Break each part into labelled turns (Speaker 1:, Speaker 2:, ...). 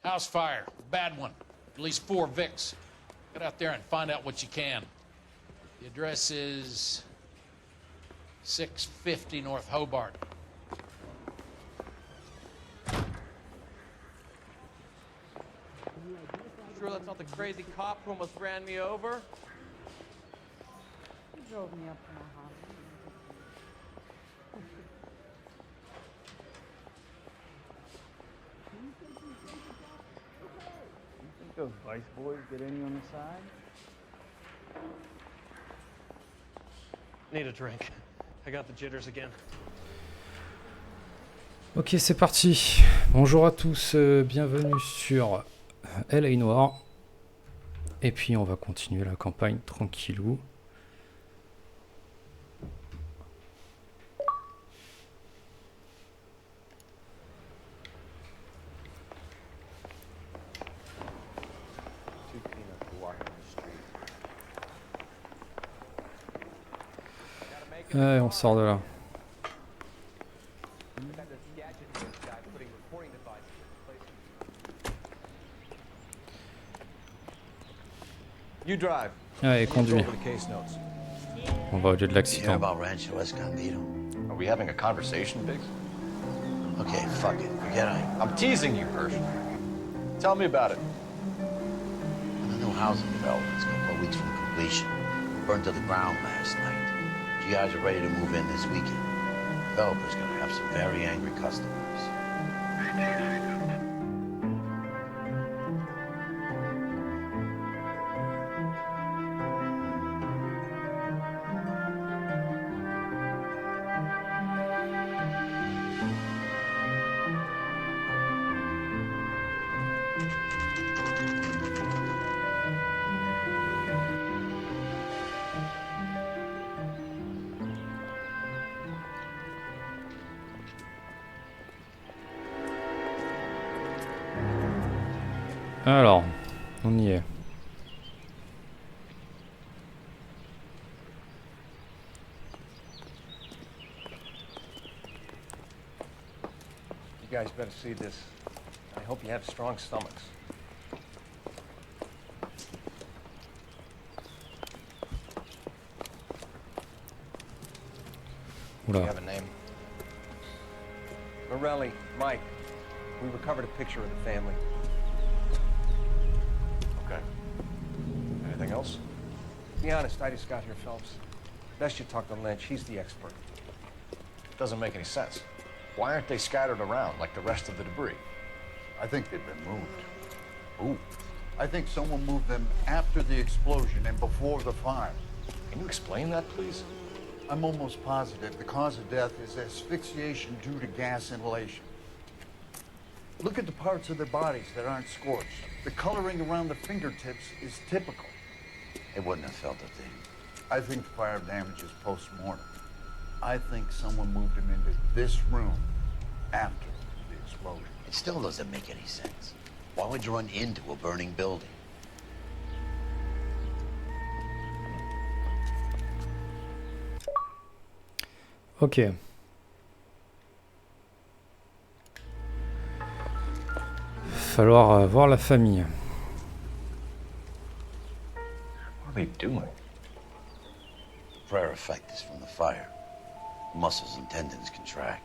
Speaker 1: House fire, bad one. At least 4 Vicks. Get out there and find out what you can. The address is 650 North Hobart.
Speaker 2: Sure that's not the crazy cop who almost ran me over?
Speaker 3: He drove me up to my house.
Speaker 4: Those vice boys get any on the side?
Speaker 2: Need a drink. I got the jitters again.
Speaker 5: Ok, c'est parti. Bonjour à tous, bienvenue sur A Noire. Et puis on va continuer la campagne tranquillou. Ouais, on sort de là.
Speaker 2: You drive.
Speaker 5: Allez, conduis. On va au lieu de
Speaker 6: You hear
Speaker 5: l'accident.
Speaker 6: about Rancho Escondido?
Speaker 7: Are we having a conversation, Biggs?
Speaker 6: Okay, fuck it. Forget I.
Speaker 7: I'm teasing you, Hirsch. Tell me about it.
Speaker 6: The new housing development's a couple of weeks from completion. Burned to the ground last night. GIs are ready to move in this weekend. Developer's gonna have some very angry customers.
Speaker 5: Alors, on y est.
Speaker 2: You guys better see this. I hope you have strong stomachs.
Speaker 7: Do you
Speaker 5: Oula.
Speaker 7: have a name?
Speaker 2: Morelli, Mike. We recovered a picture of the family.
Speaker 7: Okay. Anything else?
Speaker 2: Be honest, I just got here, Phelps. Best you talk to Lynch. He's the expert.
Speaker 7: Doesn't make any sense. Why aren't they scattered around like the rest of the debris?
Speaker 8: I think they've been moved.
Speaker 7: Ooh.
Speaker 8: I think someone moved them after the explosion and before the fire.
Speaker 7: Can you explain that, please?
Speaker 8: I'm almost positive the cause of death is asphyxiation due to gas inhalation. Look at the parts of their bodies that aren't scorched. The coloring around the fingertips is typical.
Speaker 6: They wouldn't have felt a thing.
Speaker 8: I think fire damage is post-mortem. I think someone moved him into this room after the explosion.
Speaker 6: It still doesn't make any sense. Why would you run into a burning building?
Speaker 5: Ok. Falloir voir la famille.
Speaker 7: What are they doing?
Speaker 6: Prayer effect is from the fire. Muscles and tendons contract.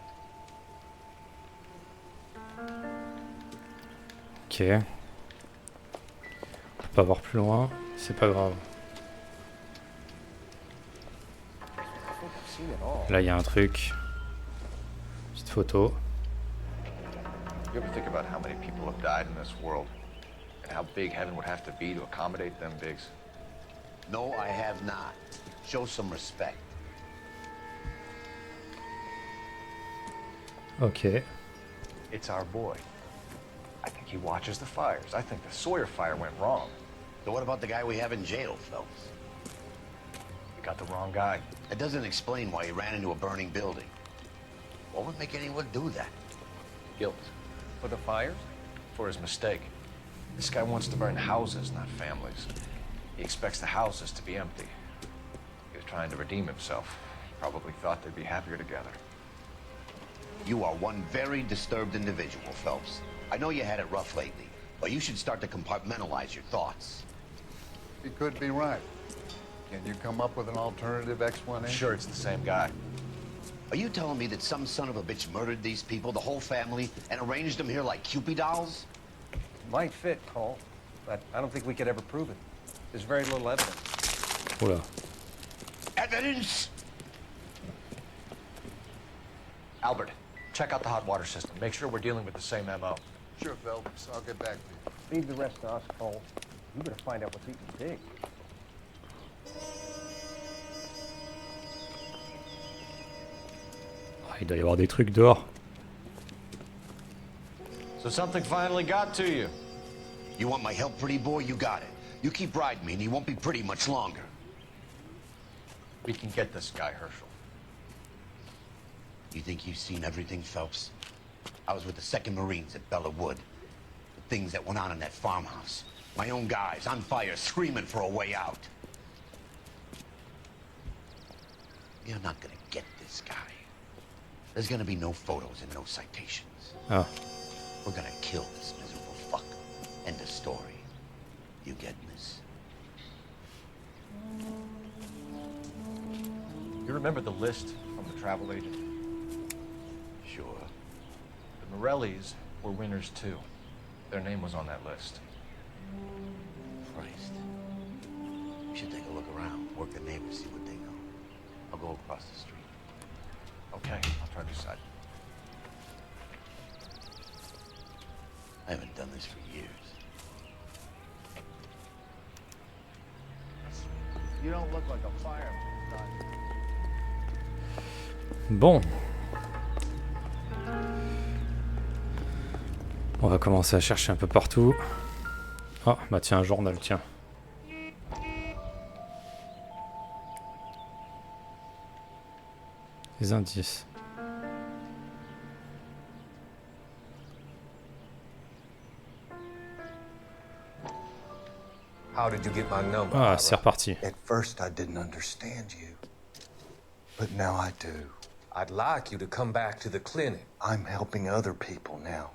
Speaker 5: Ok. On peut pas voir plus loin, c'est pas grave. Là, il y a un truc. Petite photo.
Speaker 7: You ever think about how many people have died in this world? And how big heaven would have to be to accommodate them, Biggs?
Speaker 6: No, I have not. Show some respect.
Speaker 5: Ok.
Speaker 7: It's our boy. I think he watches the fires. I think the Sawyer fire went wrong.
Speaker 6: So what about the guy we have in jail, Phelps?
Speaker 7: We got the wrong guy.
Speaker 6: That doesn't explain why he ran into a burning building. What would make anyone do that?
Speaker 7: Guilt.
Speaker 2: For the fires?
Speaker 7: For his mistake. This guy wants to burn houses, not families. He expects the houses to be empty. He was trying to redeem himself. He probably thought they'd be happier together.
Speaker 6: You are one very disturbed individual, Phelps. I know you had it rough lately, but you should start to compartmentalize your thoughts.
Speaker 8: He could be right. Can you come up with an alternative
Speaker 7: I'm
Speaker 8: explanation?
Speaker 7: sure it's the same guy.
Speaker 6: Are you telling me that some son of a bitch murdered these people, the whole family, and arranged them here like Cupid dolls?
Speaker 2: Might fit, Cole, but I don't think we could ever prove it. There's very little evidence.
Speaker 5: Oula.
Speaker 6: Evidence?
Speaker 7: Albert, check out the hot water system. Make sure we're dealing with the same MO.
Speaker 8: Sure, Phelps. I'll get back to you.
Speaker 2: Leave the rest to us, Cole. You better find out what's eating pig.
Speaker 5: Ah, il doit y avoir des trucs dehors.
Speaker 7: So something finally got to you.
Speaker 6: You want my help, pretty boy? You got it. You keep riding me and you won't be pretty much longer.
Speaker 7: We can get this guy, Herschel.
Speaker 6: You think you've seen everything, Phelps? I was with the 2nd Marines at Bella Wood. The things that went on in that farmhouse. My own guys on fire, screaming for a way out. You're not gonna get this guy. There's gonna be no photos and no citations.
Speaker 5: Ah.
Speaker 6: We're gonna kill this miserable fuck. End of story. You getting this?
Speaker 7: You remember the list from the travel agent?
Speaker 6: Sure.
Speaker 7: The Morellis were winners too. Their name was on that list.
Speaker 6: Christ. We should take a look around, work the neighbors, see what they know. I'll go across the street.
Speaker 7: Okay, I'll try this side.
Speaker 6: I haven't done this for years.
Speaker 4: You don't look like a fireman, son.
Speaker 5: Bon. On va commencer à chercher un peu partout. Ah, bah tiens, un journal, tiens. Les indices.
Speaker 3: How did you get my number?
Speaker 5: Ah, c'est reparti.
Speaker 8: At first, I didn't understand you. But now I do.
Speaker 3: I'd like you to come back to the clinic.
Speaker 8: I'm helping other people now,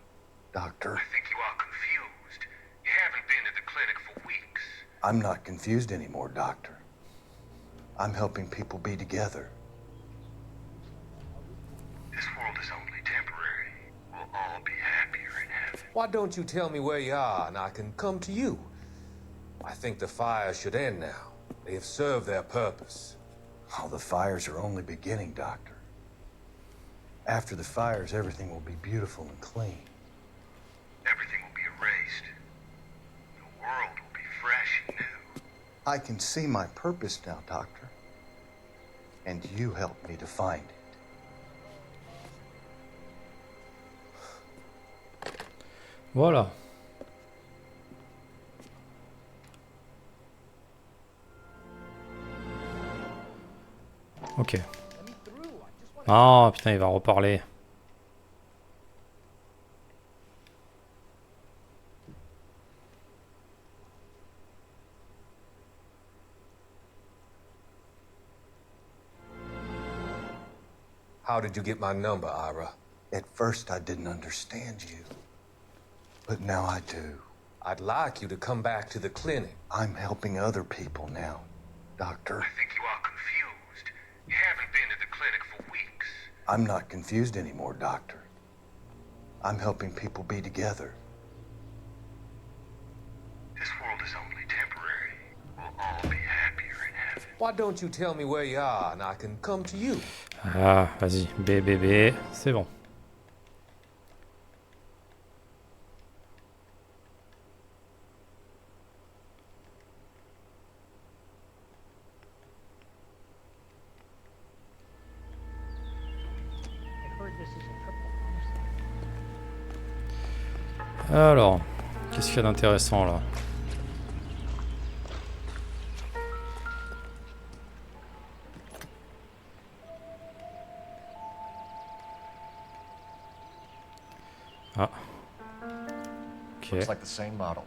Speaker 8: Doctor.
Speaker 9: I think you are confused. You haven't been to the clinic for weeks.
Speaker 8: I'm not confused anymore, Doctor. I'm helping people be together.
Speaker 9: This world is only temporary. We'll all be happier in heaven.
Speaker 3: Why don't you tell me where you are and I can come to you? I think the fire should end now. They have served their purpose.
Speaker 8: Oh, the fires are only beginning, Doctor. After the fires, everything will be beautiful and clean.
Speaker 9: Everything will be erased. The world will be fresh and new.
Speaker 8: I can see my purpose now, Doctor. And you helped me to find it.
Speaker 5: Voilà. Ok. Ah putain, il va reparler.
Speaker 3: How did you get my number, Ira?
Speaker 8: At first, I didn't understand you. But now I do.
Speaker 3: I'd like you to come back to the clinic.
Speaker 8: I'm helping other people now, Doctor.
Speaker 9: I think you are confused. You haven't been to the clinic for weeks.
Speaker 8: I'm not confused anymore, Doctor. I'm helping people be together.
Speaker 9: This world is only temporary. We'll all be happier in heaven.
Speaker 3: Why don't you tell me where you are and I can come to you?
Speaker 5: Ah, vas-y. B, B, B. C'est bon. Alors, qu'est-ce qu'il y a d'intéressant là? Ah. Ok.
Speaker 7: Looks like the same model.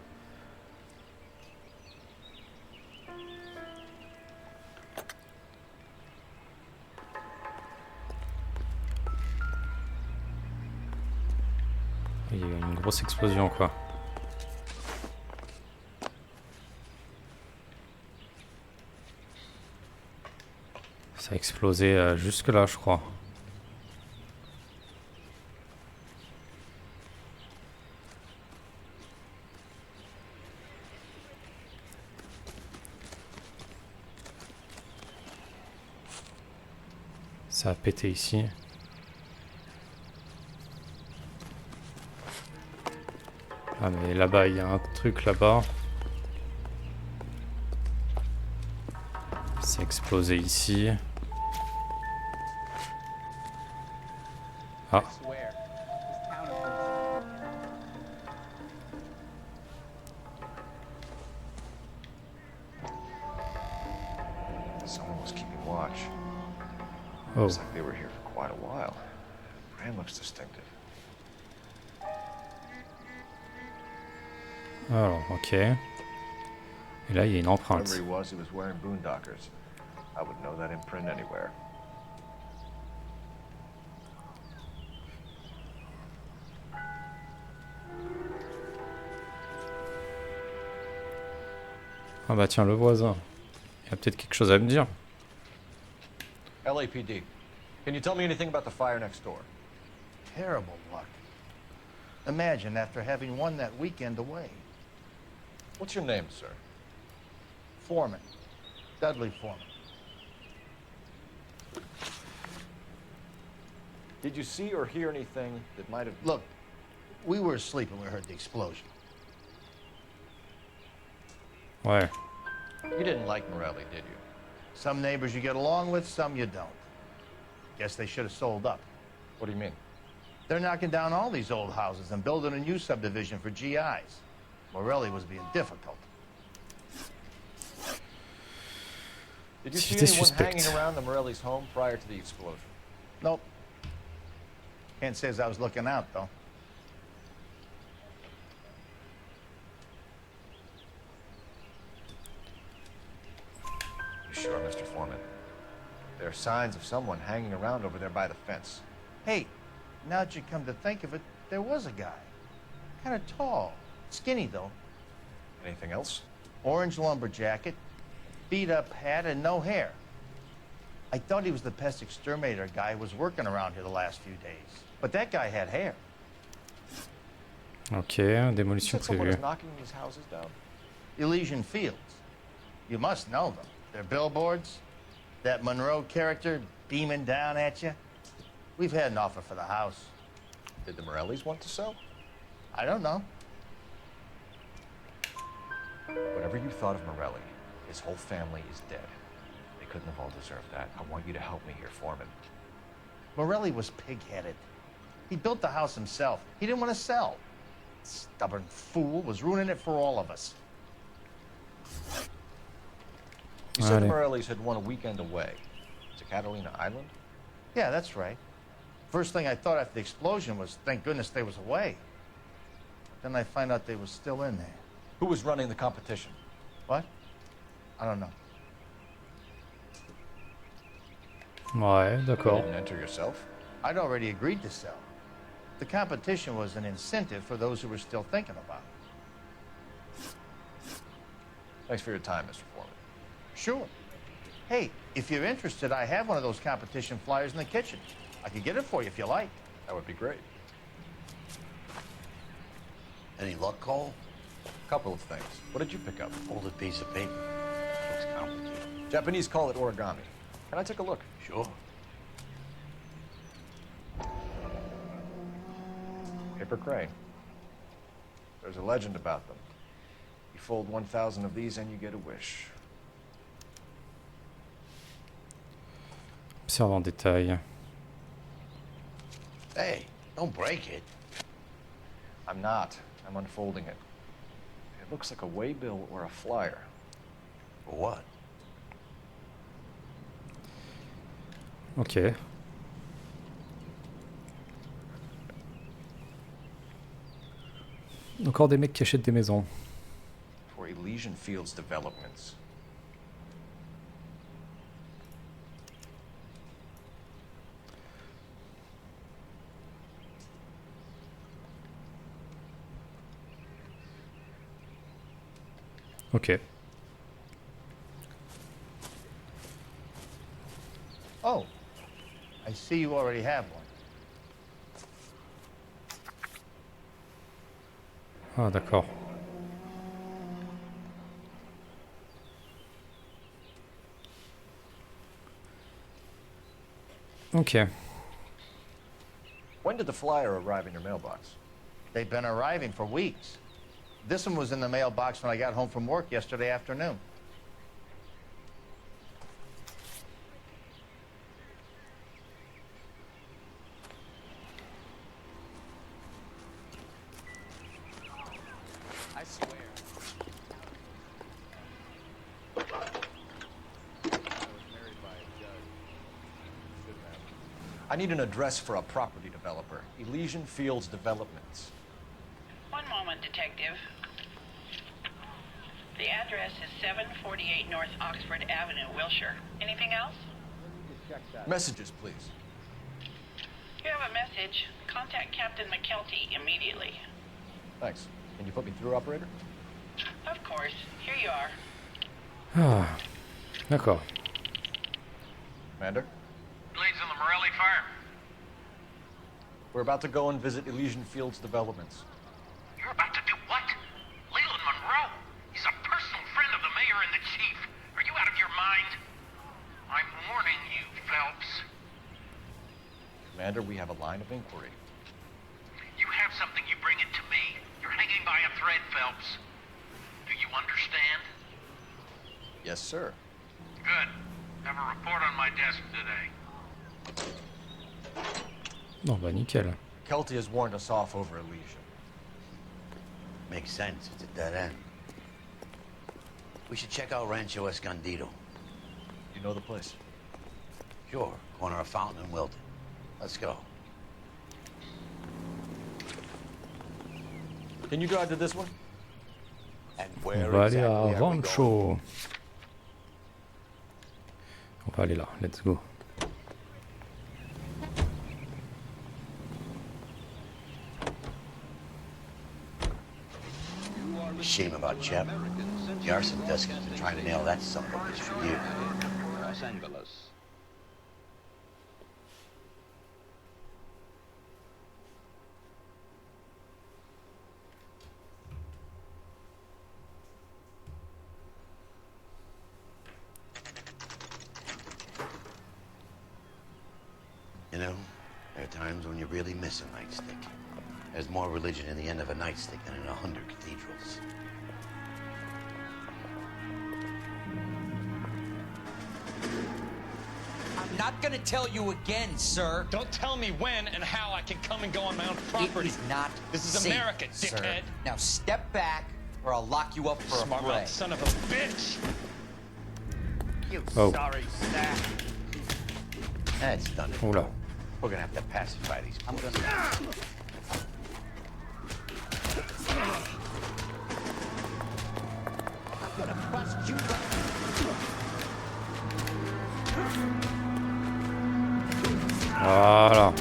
Speaker 5: Il y a eu une grosse explosion quoi. Ça a explosé jusque là je crois. Ça a pété ici. Ah mais là-bas il y a un truc là-bas. C'est explosé ici. Ah.
Speaker 7: Someone was keeping watch.
Speaker 5: Oh.
Speaker 7: Looks like they were here for quite a while. Brand looks distinctive.
Speaker 5: Alors, ok. Et là, il y a une empreinte.
Speaker 7: Whoever he was wearing boondockers. I would know that imprint anywhere.
Speaker 5: Ah bah tiens, le voisin. Il y a peut-être quelque chose à me dire.
Speaker 7: LAPD. Can you tell me anything about the fire next door?
Speaker 8: Terrible luck. Imagine after having won that weekend away.
Speaker 7: What's your name, sir?
Speaker 8: Foreman. Dudley Foreman.
Speaker 7: Did you see or hear anything that might have...
Speaker 8: Look, we were asleep when we heard the explosion.
Speaker 5: Ouais.
Speaker 7: You didn't like Morelli, did you?
Speaker 8: Some neighbors you get along with, some you don't. Guess they should have sold up.
Speaker 7: What do you mean?
Speaker 8: They're knocking down all these old houses and building a new subdivision for GIs. Morelli was being difficult.
Speaker 7: Did you see
Speaker 5: C'était
Speaker 7: anyone
Speaker 5: suspect.
Speaker 7: hanging around the Morelli's home prior to the explosion?
Speaker 8: Nope. Can't say as I was looking out, though.
Speaker 7: You sure, Mr. Foreman? There are signs of someone hanging around over there by the fence.
Speaker 8: Hey, now that you come to think of it, there was a guy. Kind of tall. Skinny, though.
Speaker 7: Anything else?
Speaker 8: Orange lumber jacket, beat-up hat, and no hair. I thought he was the pest exterminator guy who was working around here the last few days. But that guy had hair.
Speaker 5: Ok,
Speaker 7: You
Speaker 5: démolition
Speaker 7: said someone
Speaker 5: prévue.
Speaker 7: is knocking these houses down?
Speaker 8: Elysian Fields. You must know them. They're billboards. That Monroe character beaming down at you. We've had an offer for the house.
Speaker 7: Did the Morellis want to sell?
Speaker 8: I don't know.
Speaker 7: Whatever you thought of Morelli, his whole family is dead. They couldn't have all deserved that. I want you to help me here, Foreman.
Speaker 8: Morelli was pig-headed. He built the house himself. He didn't want to sell. Stubborn fool was ruining it for all of us.
Speaker 7: You said the
Speaker 5: Allez.
Speaker 7: Morellis had won a weekend away. To Catalina Island?
Speaker 8: Yeah, that's right. First thing I thought after the explosion was, thank goodness they was away. Then I find out they was still in there.
Speaker 7: Who was running the competition?
Speaker 8: What? I don't know.
Speaker 5: Ouais,
Speaker 7: You
Speaker 5: d'accord.
Speaker 7: didn't enter yourself?
Speaker 8: I'd already agreed to sell. The competition was an incentive for those who were still thinking about it.
Speaker 7: Thanks for your time, Mr. Foreman.
Speaker 8: Sure. Hey, if you're interested, I have one of those competition flyers in the kitchen. I could get it for you if you like.
Speaker 7: That would be great.
Speaker 6: Any luck, Cole?
Speaker 7: Couple of things. What did you pick up?
Speaker 6: Folded piece of paper. Looks complicated.
Speaker 7: Japanese call it origami. Can I take a look?
Speaker 6: Sure.
Speaker 7: Paper crane. There's a legend about them. You fold 1,000 of these and you get a wish.
Speaker 5: Observe en détail.
Speaker 6: Hey, don't break it.
Speaker 7: I'm not. I'm unfolding it. It looks like a waybill or a flyer.
Speaker 6: For what?
Speaker 5: Ok. Encore des mecs qui achètent des maisons.
Speaker 7: For Elysian Fields Developments.
Speaker 5: Ok.
Speaker 4: Oh, I see you already have one.
Speaker 5: Ah, d'accord. Ok.
Speaker 7: When did the flyer arrive in your mailbox?
Speaker 4: They've been arriving for weeks. This one was in the mailbox when I got home from work yesterday afternoon.
Speaker 1: I swear.
Speaker 7: I need an address for a property developer. Elysian Fields Developments.
Speaker 10: One moment, Detective. The address is 748 North Oxford Avenue, Wilshire. Anything else?
Speaker 7: Messages, please.
Speaker 10: You have a message. Contact Captain McKelty immediately.
Speaker 7: Thanks. Can you put me through, operator?
Speaker 10: Of course. Here you are.
Speaker 5: Ah. D'accord.
Speaker 7: Commander?
Speaker 9: Blades on the Morelli fire.
Speaker 7: We're about to go and visit Elysian Fields Developments.
Speaker 9: You're about to do what? Leland Monroe. He's a personal friend of the mayor and the chief. Are you out of your mind? I'm warning you, Phelps.
Speaker 7: Commander, we have a line of inquiry.
Speaker 9: You have something, you bring it to me. You're hanging by a thread, Phelps. Do you understand?
Speaker 7: Yes, sir.
Speaker 9: Good. Have a report on my desk today.
Speaker 5: Bon bah nickel.
Speaker 7: Kelty has warned us off over Elysian.
Speaker 6: Makes sense. It's a dead end. We should check out Rancho Escondido.
Speaker 7: You know the place?
Speaker 6: Sure. Corner of Fountain and Wilton. Let's go.
Speaker 7: Can you drive to this one?
Speaker 6: And
Speaker 5: On
Speaker 6: where
Speaker 5: va aller
Speaker 6: exactly
Speaker 5: à
Speaker 6: are we going?
Speaker 5: Rancho. On va aller là. Let's go.
Speaker 6: Shame about Shep. The arson desk has been trying to nail that son of a bitch for years.
Speaker 11: Los Angeles.
Speaker 6: You know, there are times when you really miss a nightstick. There's more religion in the end of a nightstick than in 100 cathedrals.
Speaker 12: I'm not gonna tell you again, sir.
Speaker 13: Don't tell me when and how I can come and go on my own property.
Speaker 12: It is not
Speaker 13: This is
Speaker 12: safe,
Speaker 13: America,
Speaker 12: sir.
Speaker 13: dickhead.
Speaker 12: Now step back, or I'll lock you up for a
Speaker 13: Smart
Speaker 12: fray.
Speaker 13: mouth son of a bitch.
Speaker 4: You
Speaker 5: Oh.
Speaker 4: sorry sack.
Speaker 6: That's done it.
Speaker 5: Oula.
Speaker 6: We're gonna have to pacify these
Speaker 12: I'm
Speaker 6: boys.
Speaker 12: gonna... I'm gonna bust you up.
Speaker 5: Voilà.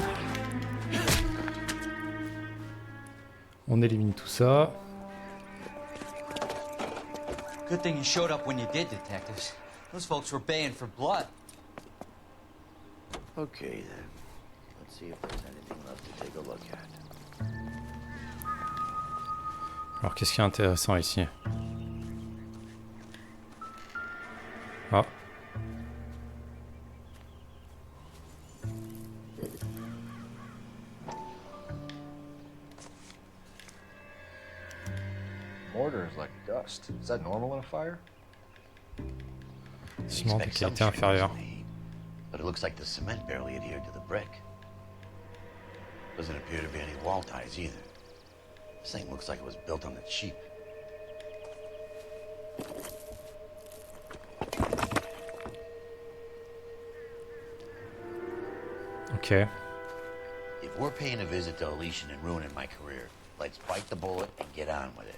Speaker 5: On élimine tout ça.
Speaker 12: Good thing you showed up when you did, detectives. Those folks were baying for blood.
Speaker 6: Okay, then. Let's see if there's anything left to take a look at.
Speaker 5: Alors qu'est-ce qui est intéressant ici? Ah.
Speaker 7: Mortar is like dust. Is that normal in a fire?
Speaker 5: Ciment de
Speaker 6: Expect some
Speaker 5: qualité inférieure.
Speaker 6: shrinkage in the heat, but it looks like the cement barely adhered to the brick. Doesn't appear to be any wall ties either. This thing looks like it was built on the cheap.
Speaker 5: Ok.
Speaker 6: If we're paying a visit to Alicia and ruining my career, let's bite the bullet and get on with it.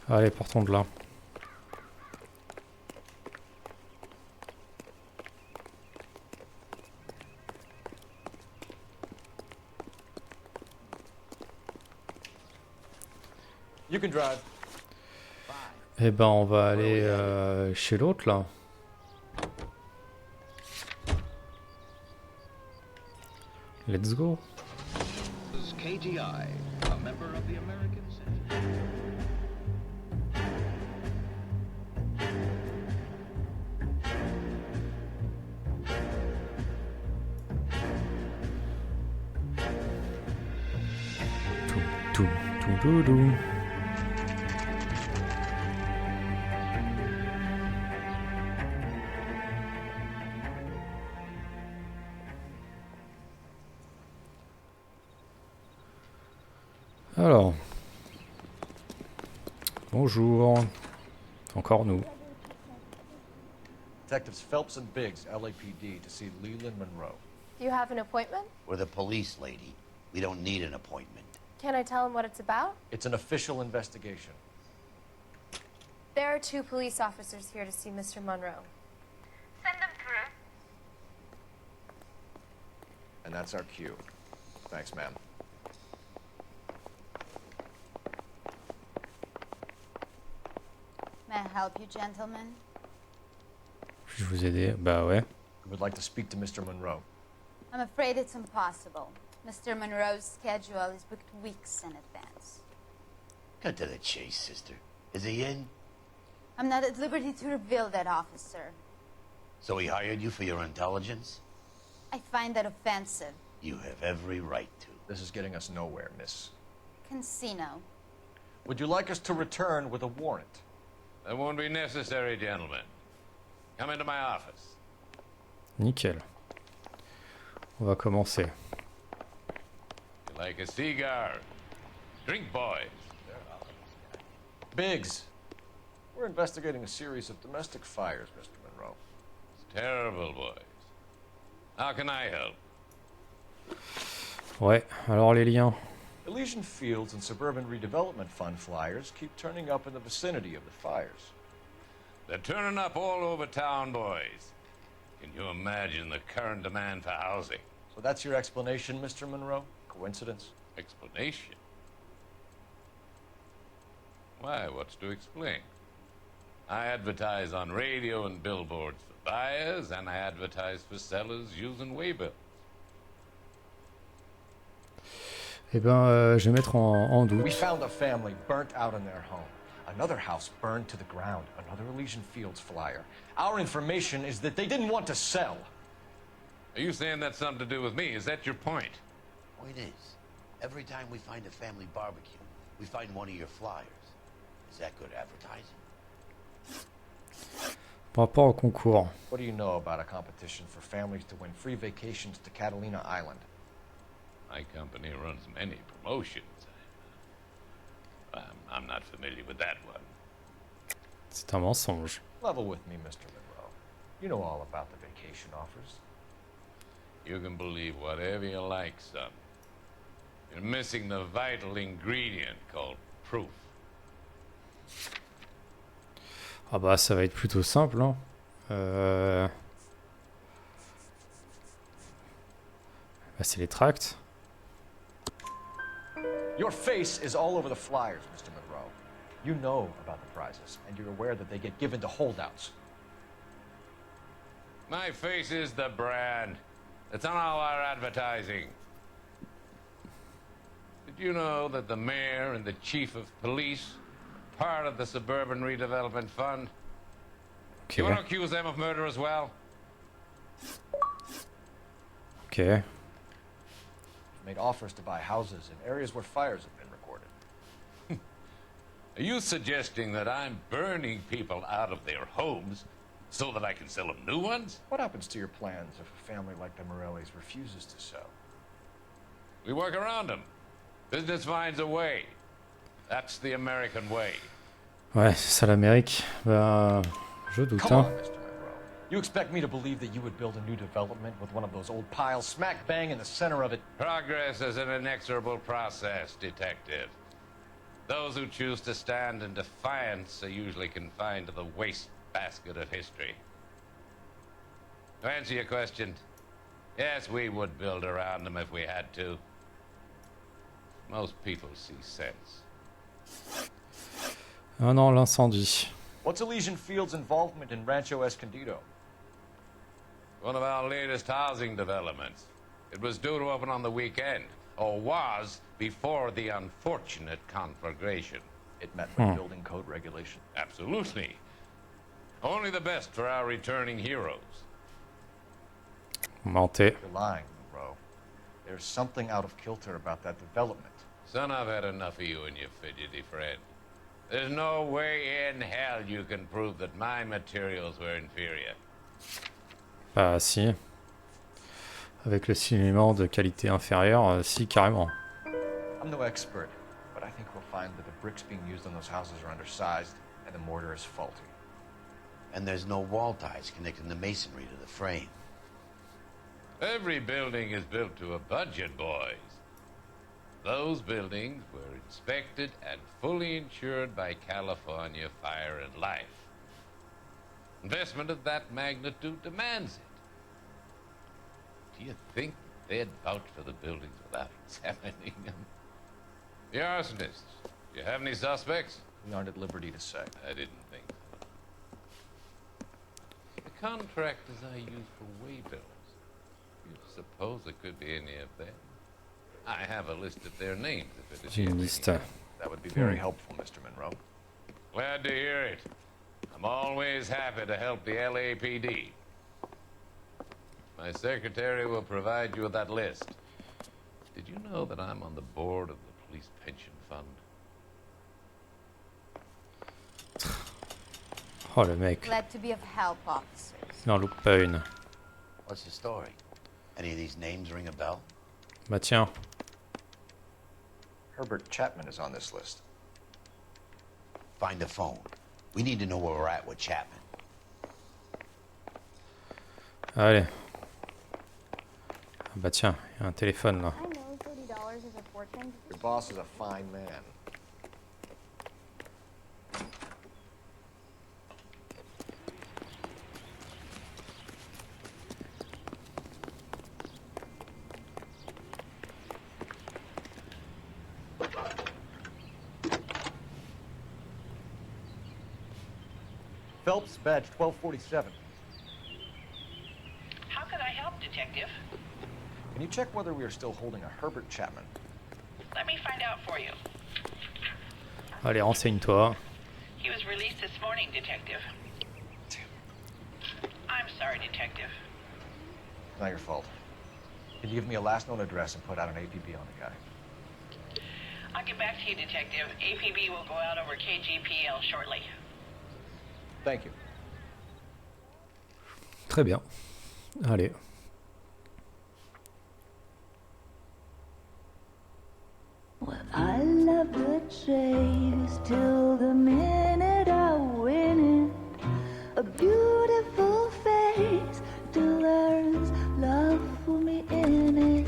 Speaker 5: Allez, partons de là.
Speaker 7: You can drive.
Speaker 5: Eh ben, on va aller chez l'autre là. Let's go.
Speaker 11: KGI, a member of the American Senate.
Speaker 5: Toum, toum, toum, toum. Alors, bonjour, encore nous.
Speaker 7: Detectives Phelps and Biggs, LAPD, to see Leland Monroe.
Speaker 14: Do you have an appointment?
Speaker 6: We're the police, lady. We don't need an appointment.
Speaker 14: Can I tell him what it's about?
Speaker 7: It's an official investigation.
Speaker 14: There are 2 police officers here to see Mr. Monroe.
Speaker 9: Send them through.
Speaker 7: And that's our cue. Thanks, ma'am.
Speaker 15: May I help you, gentlemen?
Speaker 5: Puis-je vous aider? Bah ouais.
Speaker 7: We would like to speak to Mr. Monroe.
Speaker 15: I'm afraid it's impossible. Mr. Monroe's schedule is booked weeks in advance.
Speaker 6: Cut to the chase, sister. Is he in?
Speaker 15: I'm not at liberty to reveal that, officer.
Speaker 6: So he hired you for your intelligence?
Speaker 15: I find that offensive.
Speaker 6: You have every right to.
Speaker 7: This is getting us nowhere, miss.
Speaker 15: Casino.
Speaker 7: Would you like us to return with a warrant?
Speaker 3: That won't be necessary, gentlemen. Come into my office.
Speaker 5: Nickel. On va commencer.
Speaker 3: You like a cigar? Drink, boys.
Speaker 7: Biggs, we're investigating a series of domestic fires, Mr. Monroe.
Speaker 3: It's terrible, boys. How can I help?
Speaker 5: Ouais, alors les liens.
Speaker 7: Elysian Fields and Suburban Redevelopment Fund flyers keep turning up in the vicinity of the fires.
Speaker 3: They're turning up all over town, boys. Can you imagine the current demand for housing?
Speaker 7: So that's your explanation, Mr. Monroe? Coincidence?
Speaker 3: Explanation? Why, what's to explain? I advertise on radio and billboards for buyers, and I advertise for sellers using waybills.
Speaker 5: Eh ben, je vais mettre en doute.
Speaker 7: We found a family burnt out in their home. Another house burned to the ground. Another Elysian Fields flyer. Our information is that they didn't want to sell.
Speaker 3: Are you saying that's something to do with me? Is that your point?
Speaker 6: Point is, every time we find a family barbecue, we find one of your flyers. Is that good advertising?
Speaker 5: Par rapport au concours.
Speaker 7: What do you know about a competition for families to win free vacations to Catalina Island?
Speaker 3: My company runs many promotions. I'm not familiar with that one.
Speaker 5: C'est un mensonge.
Speaker 7: Level with me, Mr. Monroe. You know all about the vacation offers.
Speaker 3: You can believe whatever you like, son. You're missing the vital ingredient called proof.
Speaker 5: Ah bah ça va être plutôt simple, hein. Bah, c'est les tracts.
Speaker 7: Your face is all over the flyers, Mr. Monroe. You know about the prizes, and you're aware that they get given to holdouts.
Speaker 3: My face is the brand. It's on all our advertising. Did you know that the mayor and the chief of police are part of the Suburban Redevelopment Fund?
Speaker 5: Okay.
Speaker 3: You want to accuse them of murder as well?
Speaker 5: Okay.
Speaker 7: Made offers to buy houses in areas where fires have been recorded.
Speaker 3: Are you suggesting that I'm burning people out of their homes so that I can sell them new ones?
Speaker 7: What happens to your plans if a family like the Morellis refuses to sell?
Speaker 3: We work around them. Business finds a way. That's the American way.
Speaker 5: Ouais, c'est ça l'Amérique. Bah, je doute,
Speaker 7: Come on,
Speaker 5: hein.
Speaker 7: Mr. Monroe. You expect me to believe that you would build a new development with one of those old piles smack bang in the center of it?
Speaker 3: Progress is an inexorable process, Detective. Those who choose to stand in defiance are usually confined to the wastebasket of history. To answer your question, yes, we would build around them if we had to. Most people see sense.
Speaker 5: Ah non, l'incendie.
Speaker 7: What's Elysian Field's involvement in Rancho Escondido?
Speaker 3: One of our latest housing developments. It was due to open on the weekend, or was before the unfortunate conflagration.
Speaker 7: It met with building code regulation.
Speaker 3: Absolutely. Only the best for our returning heroes.
Speaker 5: Menté.
Speaker 7: You're lying, Monroe. There's something out of kilter about that development.
Speaker 3: Son, I've had enough of you and your fidgety friend. There's no way in hell you can prove that my materials were inferior.
Speaker 5: Bah si. Avec le cinéma de qualité inférieure, si, carrément.
Speaker 7: I'm no expert, but I think we'll find that the bricks being used on those houses are undersized and the mortar is faulty.
Speaker 6: And there's no wall ties connecting the masonry to the frame.
Speaker 3: Every building is built to a budget, boys. Those buildings were inspected and fully insured by California Fire and Life. Investment of that magnitude demands it. Do you think they'd vouch for the buildings without examining them? The arsonists, do you have any suspects?
Speaker 7: We aren't at liberty to say.
Speaker 3: I didn't think so. The contractors I use for waybills, you suppose it could be any of them? I have a list of their names if it is
Speaker 5: J'ai une liste.
Speaker 7: That would be very helpful, Mr. Monroe.
Speaker 3: Glad to hear it. I'm always happy to help the LAPD. My secretary will provide you with that list. Did you know that I'm on the board of the police pension fund?
Speaker 5: Oh le mec.
Speaker 15: Glad to be of help, officers.
Speaker 5: Il en loupe pas une.
Speaker 6: What's the story? Any of these names ring a bell?
Speaker 5: Bah tiens.
Speaker 7: Herbert Chapman is on this list.
Speaker 6: Find the phone. We need to know where we're at with Chapman.
Speaker 5: Allez. Ah bah tiens, il y a un téléphone là.
Speaker 14: I know $30 is a fortune.
Speaker 7: Your boss is a fine man. Phelps, badge 1247.
Speaker 10: How can I help, Detective?
Speaker 7: Can you check whether we are still holding a Herbert Chapman?
Speaker 10: Let me find out for you.
Speaker 5: Allez, renseigne-toi.
Speaker 10: He was released this morning, Detective. I'm sorry, Detective.
Speaker 7: It's not your fault. Can you give me a last known address and put out an APB on the guy?
Speaker 10: I'll get back to you, Detective. APB will go out over KGPL shortly.
Speaker 7: Thank you.
Speaker 5: Très bien. Allez.
Speaker 16: Well, I love the chase till the minute I win it. A beautiful face till there's love for me in it.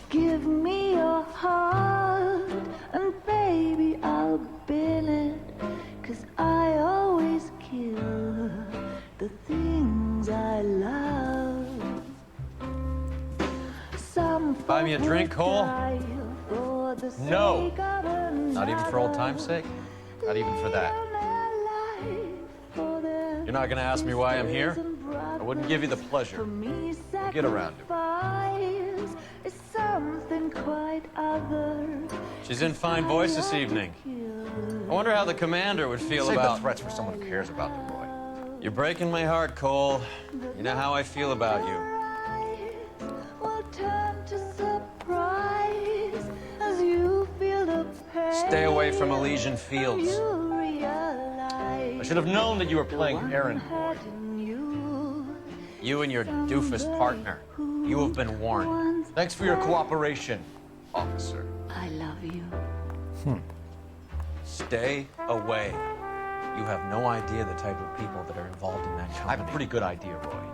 Speaker 16: Give me your heart and baby I'll bin it. 'Cause I always kill the things I love. Some
Speaker 7: Buy me a drink, Cole?
Speaker 16: for the
Speaker 7: No.
Speaker 16: sake of another.
Speaker 7: Not even for old time's sake? Not even for that. You're not gonna ask me why I'm here? I wouldn't give you the pleasure. Get around it.
Speaker 16: Is something quite other.
Speaker 7: She's in fine voice this evening. I wonder how the commander would feel
Speaker 8: Save
Speaker 7: about...
Speaker 8: the threats for someone who cares about the boy.
Speaker 7: You're breaking my heart, Cole. You know how I feel about you.
Speaker 16: Will turn to surprise as you feel the pain.
Speaker 7: Stay away from Elysian Fields.
Speaker 16: You realize
Speaker 7: I should have known that you were playing errand boy. You and your doofus partner. You have been warned. Thanks for your cooperation, officer.
Speaker 16: I love you.
Speaker 7: Stay away. You have no idea the type of people that are involved in that company. I have a pretty good idea, Roy.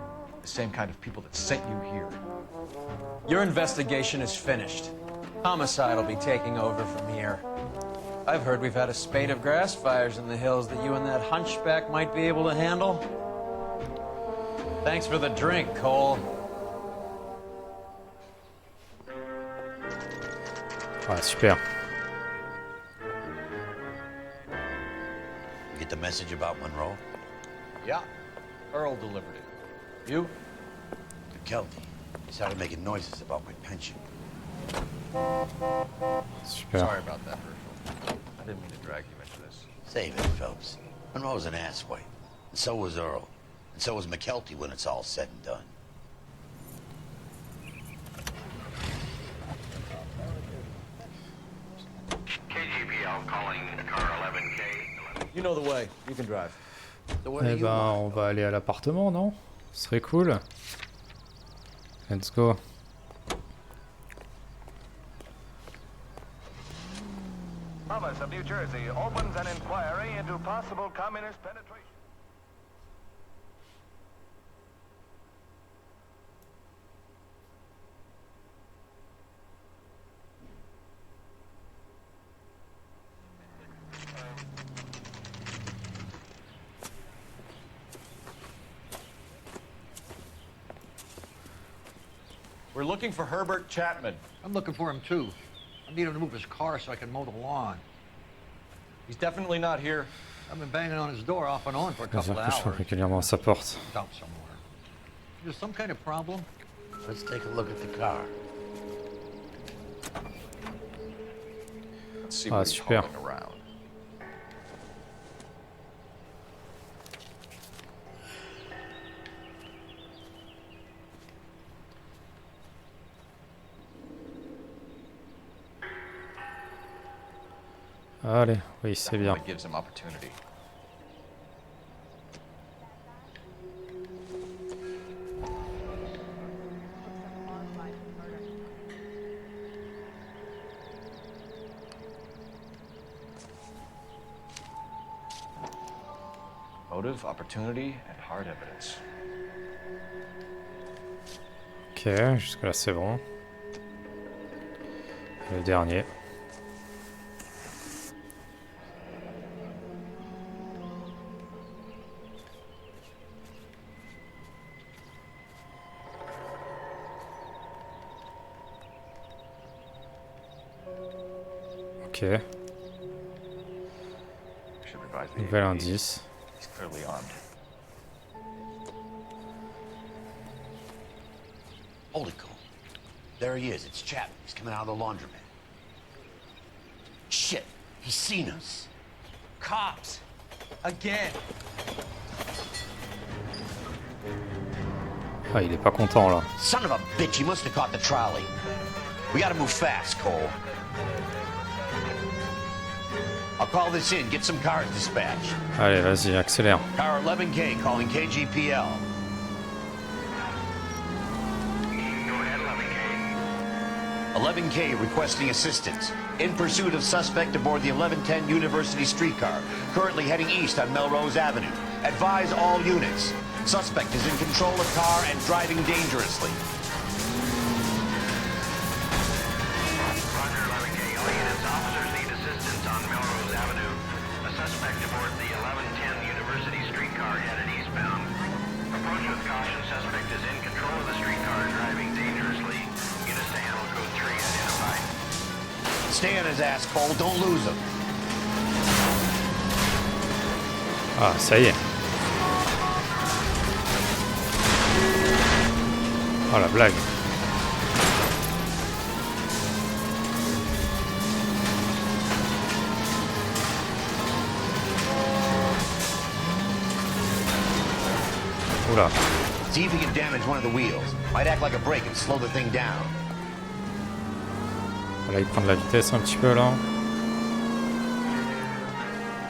Speaker 7: The same kind of people that sent you here. Your investigation is finished. Homicide will be taking over from here. I've heard we've had a spate of grass fires in the hills that you and that hunchback might be able to handle. Thanks for the drink, Cole.
Speaker 5: Ouais, super.
Speaker 6: You get the message about Monroe?
Speaker 7: Yeah, Earl delivered it. You?
Speaker 6: McKelty. He started making noises about my pension.
Speaker 5: Super.
Speaker 7: Sorry about that, Herschel. I didn't mean to drag you into this.
Speaker 6: Save it, Phelps. Monroe's an asswipe. And so was Earl. And so was McKelty when it's all said and done.
Speaker 9: KGPL calling car 11K.
Speaker 7: You know the way. You can drive.
Speaker 5: Eh ben, on va aller à l'appartement, non? Ce serait cool. Let's go.
Speaker 17: Province of New Jersey opens an inquiry into possible communist penetration.
Speaker 7: We're looking for Herbert Chapman.
Speaker 18: I'm looking for him too. I need him to move his car so I can mow the lawn.
Speaker 7: He's definitely not here.
Speaker 18: I've been banging on his door off and on for a couple of
Speaker 5: Je
Speaker 18: hours.
Speaker 5: régulièrement à sa porte.
Speaker 18: He's out somewhere. There's some kind of problem.
Speaker 6: Let's take a look at the car.
Speaker 7: Let's see
Speaker 5: Ah,
Speaker 7: what he's
Speaker 5: super.
Speaker 7: hauling around.
Speaker 5: Allez, oui, c'est bien.
Speaker 7: It gives him opportunity. Motive, opportunity, and hard evidence.
Speaker 5: Ok, jusque-là c'est bon. Le dernier. Ok. Nouvel indice.
Speaker 7: He's clearly armed.
Speaker 6: Hold it, Cole. There he is. It's Chapman. He's coming out of the laundromat. Shit. He's seen us.
Speaker 12: Cops! Again!
Speaker 5: Ah, il est pas content là.
Speaker 6: Son of a bitch. He must have caught the trolley. We gotta move fast, Cole. I'll call this in. Get some cars dispatched.
Speaker 5: Allez, vas-y, accélère.
Speaker 6: Car 11K calling KGPL.
Speaker 9: Go ahead, 11K.
Speaker 6: 11K requesting assistance. In pursuit of suspect aboard the 1110 University streetcar, currently heading east on Melrose Avenue. Advise all units. Suspect is in control of car and driving dangerously.
Speaker 9: Roger, 11K. All units, officers need assistance on Melrose Avenue. A suspect aboard the 1110 University streetcar headed eastbound. Approach with caution. Suspect is in control of the streetcar and driving dangerously. Units to handle code 3 identified.
Speaker 6: Stay on his ass, Cole. Don't lose him.
Speaker 5: Ah, ça y est. Oh la blague. Oula.
Speaker 6: See if he can damage one of the wheels. Might act like a brake and slow the thing down.
Speaker 5: Là, il prend de la vitesse un petit peu là.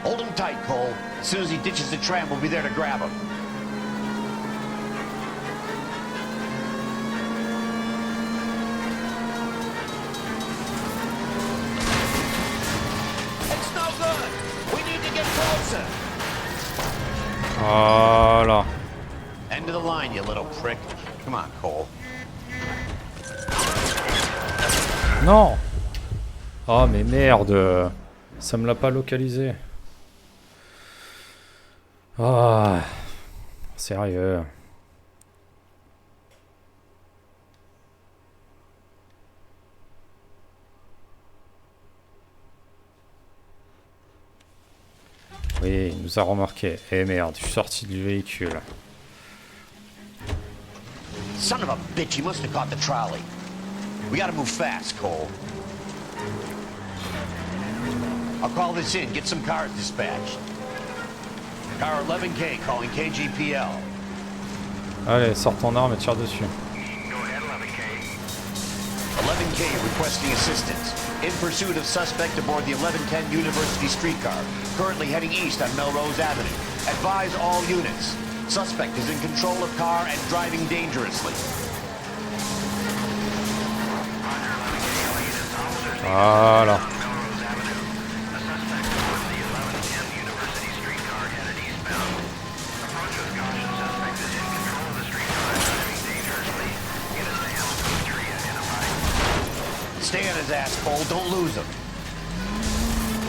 Speaker 6: Hold him tight, Cole. As soon as he ditches the tram, we'll be there to grab him.
Speaker 5: Voilà.
Speaker 6: End of the line, you little prick. Come on, Cole.
Speaker 5: Non. Oh mais merde. Ça me l'a pas localisé. Ah. Sérieux. Oui, il nous a remarqué. Eh merde, je suis sorti du véhicule.
Speaker 6: Son of a bitch, he must have caught the trolley. We gotta move fast, Cole. I'll call this in, get some cars dispatched. Car 11K calling KGPL.
Speaker 5: Allez, sors ton arme et tire dessus.
Speaker 6: 11K requesting assistance. In pursuit of suspect aboard the 1110 University streetcar, currently heading east on Melrose Avenue. Advise all units. Suspect is in control of car and driving dangerously.
Speaker 5: Voilà.
Speaker 6: Stay on his ass, Cole. Don't lose him.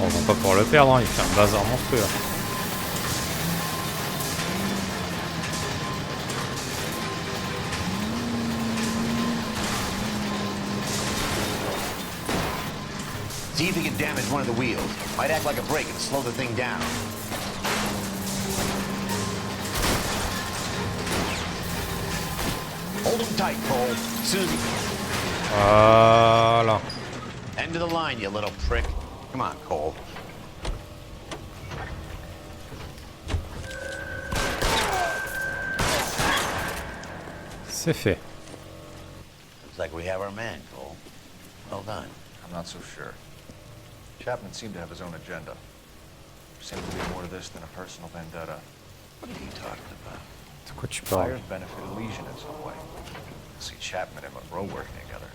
Speaker 5: On va pas pouvoir le perdre, hein. Il fait un bazar monstrueux.
Speaker 6: See if he can damage one of the wheels. Might act like a brake and slow the thing down. Hold him tight, Cole. Soon as he...
Speaker 5: Voilà.
Speaker 6: End of the line, you little prick. Come on, Cole.
Speaker 5: C'est fait.
Speaker 6: Looks like we have our man, Cole. Well done.
Speaker 2: I'm not so sure. Chapman seemed to have his own agenda. There seemed to be more to this than a personal vendetta.
Speaker 6: What are you talking about?
Speaker 5: De quoi tu parles?
Speaker 2: Fires benefit Elysian in some way. See Chapman and Monroe working together.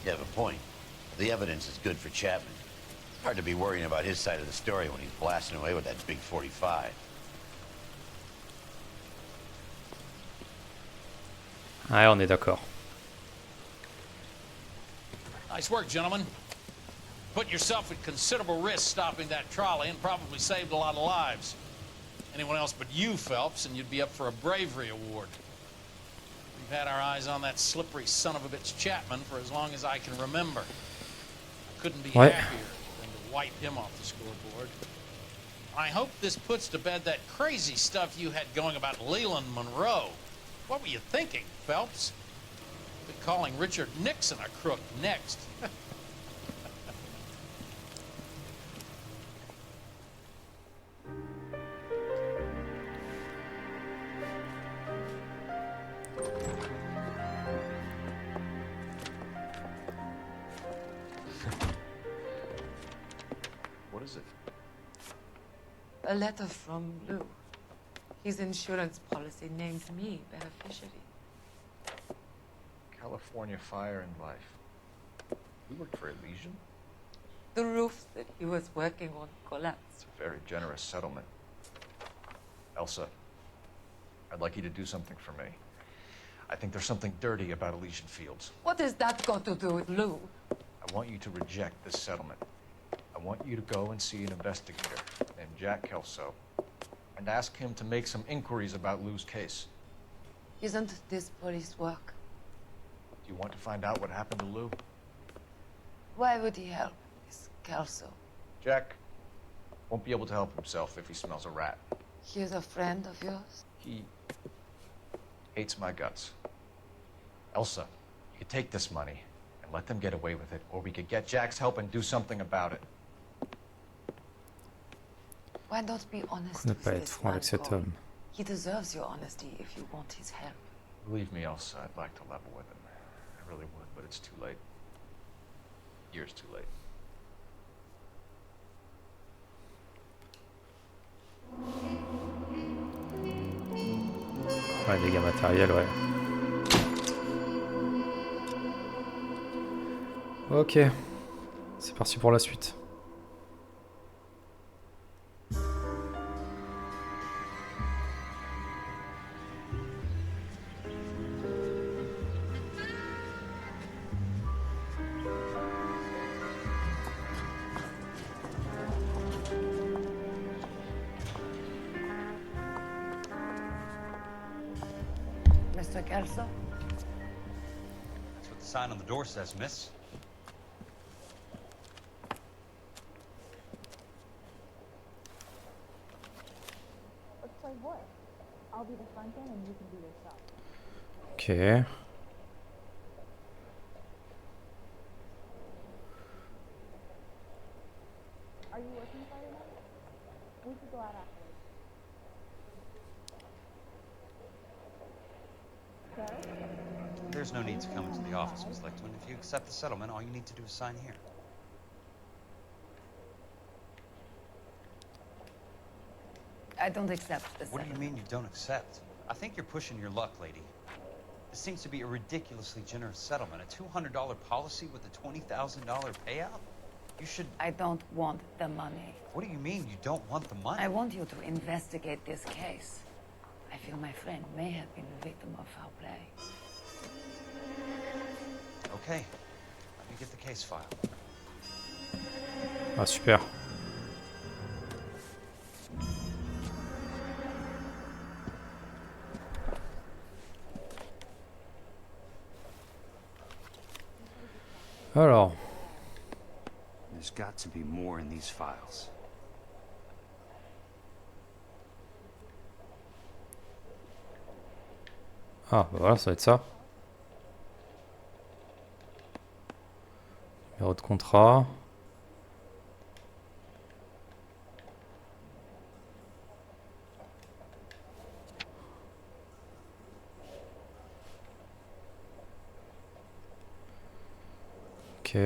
Speaker 6: You have a point. The evidence is good for Chapman. Hard to be worrying about his side of the story when he's blasting away with that big 45.
Speaker 5: Ouais, on est d'accord.
Speaker 1: Nice work, gentlemen. Put yourself at considerable risk stopping that trolley and probably saved a lot of lives. Anyone else but you, Phelps, and you'd be up for a bravery award. We've had our eyes on that slippery son of a bitch Chapman for as long as I can remember. I couldn't be happier than to wipe him off the scoreboard. I hope this puts to bed that crazy stuff you had going about Leland Monroe. What were you thinking, Phelps? Be calling Richard Nixon a crook next.
Speaker 2: What is it?
Speaker 19: A letter from Lou. His insurance policy named me beneficiary.
Speaker 2: California Fire and Life. You worked for Elysian?
Speaker 19: The roof that he was working on collapsed.
Speaker 2: It's a very generous settlement. Elsa, I'd like you to do something for me. I think there's something dirty about Elysian Fields.
Speaker 19: What has that got to do with Lou?
Speaker 2: I want you to reject this settlement. I want you to go and see an investigator named Jack Kelso and ask him to make some inquiries about Lou's case.
Speaker 19: Isn't this police work?
Speaker 2: Do you want to find out what happened to Lou?
Speaker 19: Why would he help this Kelso?
Speaker 2: Jack won't be able to help himself if he smells a rat.
Speaker 19: He's a friend of yours?
Speaker 2: He hates my guts. Elsa, you could take this money and let them get away with it, or we could get Jack's help and do something about it.
Speaker 19: Why not be honest
Speaker 5: Ne
Speaker 19: with
Speaker 5: pas être
Speaker 19: this
Speaker 5: franc
Speaker 19: man,
Speaker 5: avec cet
Speaker 19: Cole?
Speaker 5: homme.
Speaker 19: He deserves your honesty if you want his help.
Speaker 2: Believe me, Elsa, I'd like to level with him. I really would, but it's too late. Years too late.
Speaker 5: Ouais, dégâts matériels, ouais. Ok. C'est parti pour la suite.
Speaker 20: Mr. Kelso?
Speaker 12: That's what the sign on the door says, miss.
Speaker 14: Let's play what? I'll be the front end and you can be yourself.
Speaker 5: Ok.
Speaker 14: Are you working Friday night? We could go out afterwards. Sir?
Speaker 12: There's no need to come into the office, Miss Lichtman. If you accept the settlement, all you need to do is sign here.
Speaker 20: I don't accept this.
Speaker 12: What do you mean you don't accept? I think you're pushing your luck, lady. This seems to be a ridiculously generous settlement. A $200 policy with a $20,000 payout? You should...
Speaker 20: I don't want the money.
Speaker 12: What do you mean you don't want the money?
Speaker 20: I want you to investigate this case. I feel my friend may have been a victim of foul play.
Speaker 12: Okay. Let me get the case file.
Speaker 5: Ah, super. Alors.
Speaker 21: There's got to be more in these files.
Speaker 5: Ah, bah voilà, ça va être ça. Numéro de contrat. Ok.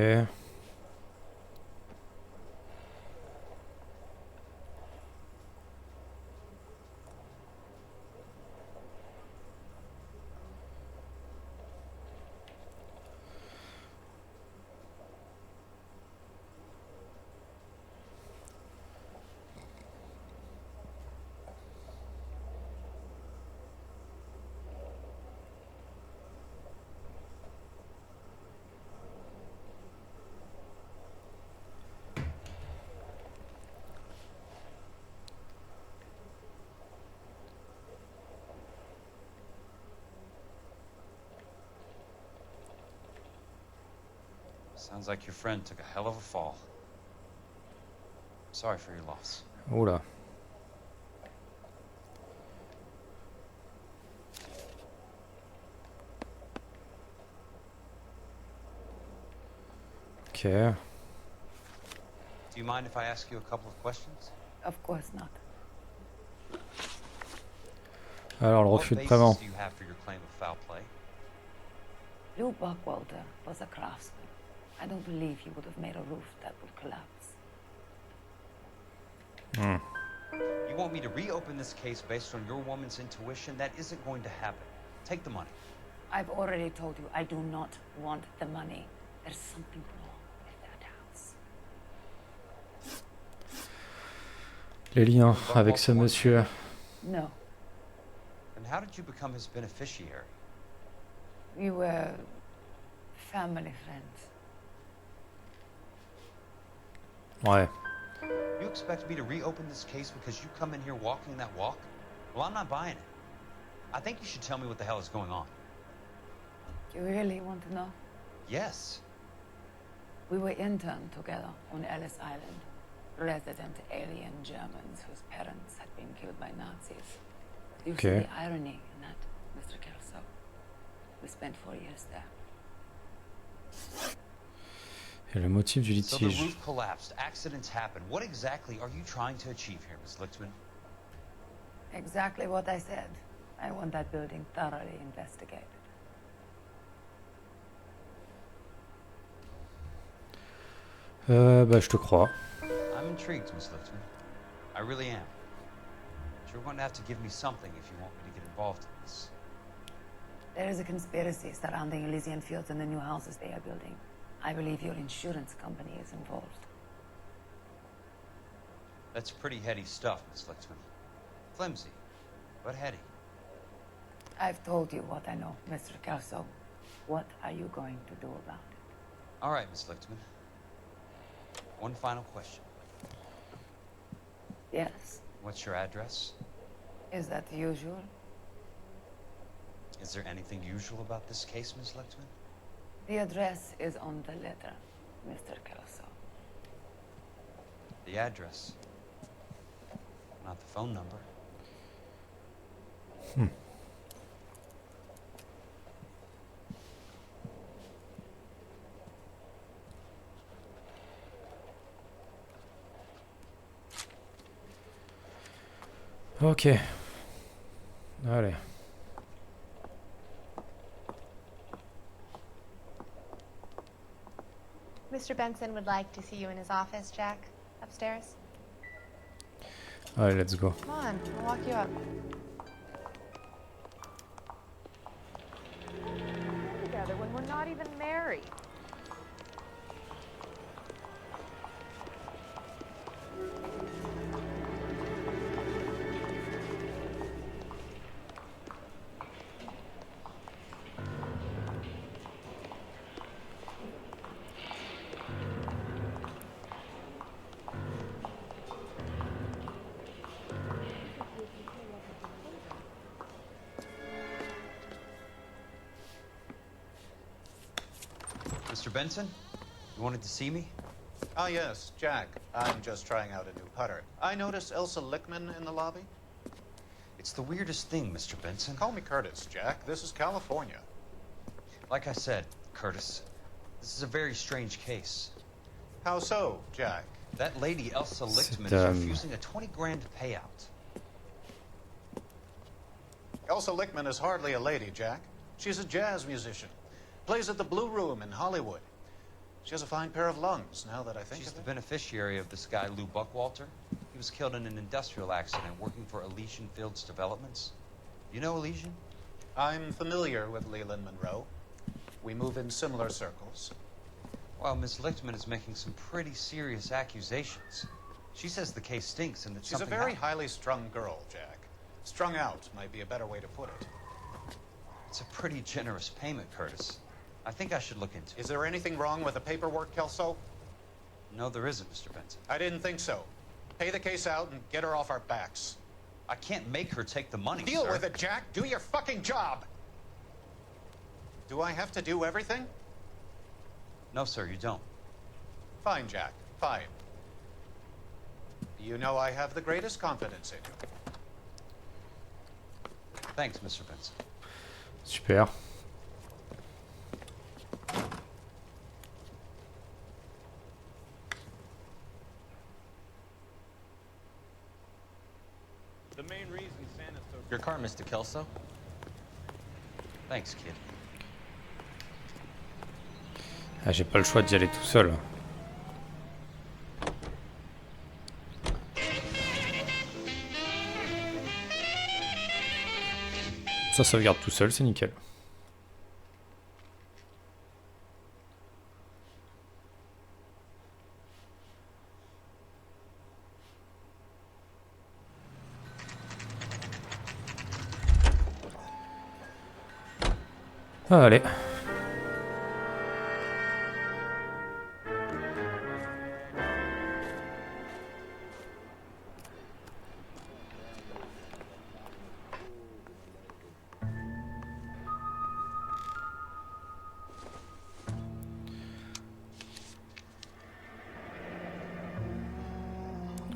Speaker 12: Sounds like your friend took a hell of a fall. Sorry for your loss.
Speaker 5: Oula. Ok.
Speaker 12: Do you mind if I ask you a couple of questions?
Speaker 20: Of course not.
Speaker 5: Alors, le refus de paiement.
Speaker 12: What basis do you have for your claim of foul play?
Speaker 20: Lou Buckwalter was a craftsman. I don't believe he would have made a roof that would collapse.
Speaker 12: You want me to reopen this case based on your woman's intuition? That isn't going to happen. Take the money.
Speaker 20: I've already told you I do not want the money. There's something wrong with that house.
Speaker 5: Les liens avec ce monsieur.
Speaker 20: No.
Speaker 12: And how did you become his beneficiary?
Speaker 20: We were family friends.
Speaker 5: Ouais.
Speaker 12: You expect me to reopen this case because you come in here walking that walk? Well, I'm not buying it. I think you should tell me what the hell is going on.
Speaker 20: You really want to know?
Speaker 12: Yes.
Speaker 20: We were interned together on Ellis Island. Resident alien Germans whose parents had been killed by Nazis. You see the irony in that, Mr. Kelso? We spent 4 years there.
Speaker 5: Et le motif du
Speaker 12: So the
Speaker 5: litige.
Speaker 12: roof collapsed. Accidents happen. What exactly are you trying to achieve here, Ms. Lichtman?
Speaker 20: Exactly what I said. I want that building thoroughly investigated.
Speaker 5: Bah, je te crois.
Speaker 12: I'm intrigued, Ms. Lichtman. I really am. But you're going to have to give me something if you want me to get involved in this.
Speaker 20: There is a conspiracy surrounding Elysian Fields and the new houses they are building. I believe your insurance company is involved.
Speaker 12: That's pretty heady stuff, Ms. Lichtman. Flimsy, but heady.
Speaker 20: I've told you what I know, Mr. Kelso. What are you going to do about it?
Speaker 12: All right, Ms. Lichtman. One final question.
Speaker 20: Yes.
Speaker 12: What's your address?
Speaker 20: Is that the usual?
Speaker 12: Is there anything usual about this case, Ms. Lichtman?
Speaker 20: The address is on the letter, Mr. Kelso.
Speaker 12: The address. Not the phone number.
Speaker 5: Ok. Allez.
Speaker 14: Mr. Benson would like to see you in his office, Jack. Upstairs.
Speaker 5: Allez, let's go.
Speaker 14: Come on, I'll walk you up. Together when we're not even married.
Speaker 12: Mr. Benson, you wanted to see me?
Speaker 13: Ah, yes, Jack. I'm just trying out a new putter. I noticed Elsa Lichtman in the lobby.
Speaker 12: It's the weirdest thing, Mr. Benson.
Speaker 13: Call me Curtis, Jack. This is California.
Speaker 12: Like I said, Curtis, this is a very strange case.
Speaker 13: How so, Jack?
Speaker 12: That lady, Elsa Lichtman, is refusing a 20 grand payout.
Speaker 13: Elsa Lichtman is hardly a lady, Jack. She's a jazz musician. Plays at the Blue Room in Hollywood. She has a fine pair of lungs, now that I think
Speaker 12: She's
Speaker 13: of
Speaker 12: the
Speaker 13: it.
Speaker 12: beneficiary of this guy, Lou Buckwalter. He was killed in an industrial accident working for Elysian Fields Developments. You know Elysian?
Speaker 13: I'm familiar with Leland Monroe. We move in similar circles.
Speaker 12: Well, Miss Lichtman is making some pretty serious accusations. She says the case stinks and that
Speaker 13: She's a
Speaker 12: something
Speaker 13: very
Speaker 12: happened.
Speaker 13: highly strung girl, Jack. Strung out might be a better way to put it.
Speaker 12: It's a pretty generous payment, Curtis. I think I should look into it.
Speaker 13: Is there anything wrong with the paperwork, Kelso?
Speaker 12: No, there isn't, Mr. Benson.
Speaker 13: I didn't think so. Pay the case out and get her off our backs.
Speaker 12: I can't make her take the money,
Speaker 13: Deal
Speaker 12: sir.
Speaker 13: with it, Jack. Do your fucking job. Do I have to do everything?
Speaker 12: No, sir, you don't.
Speaker 13: Fine, Jack. Fine. You know I have the greatest confidence in you.
Speaker 12: Thanks, Mr. Benson.
Speaker 5: Super.
Speaker 22: The main reason Santa's so...
Speaker 7: Your car, Mr. Kelso.
Speaker 12: Thanks, kid.
Speaker 5: Ah, j'ai pas le choix d'y aller tout seul. Ça sauvegarde tout seul, c'est nickel. Allez.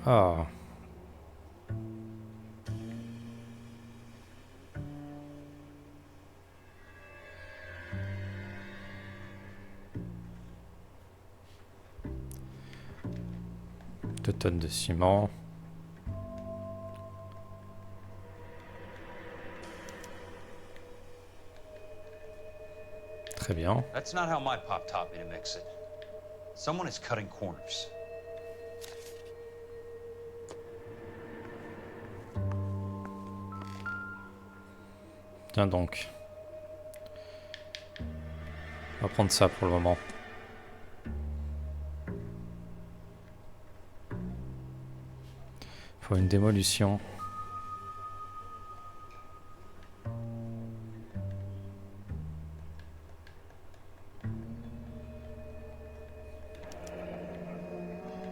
Speaker 5: Ah. Deux tonnes de ciment. Très bien.
Speaker 12: That's not how my pop taught me to mix it. Someone is cutting corners.
Speaker 5: Tiens donc. On va prendre ça pour le moment. Faut une démolition.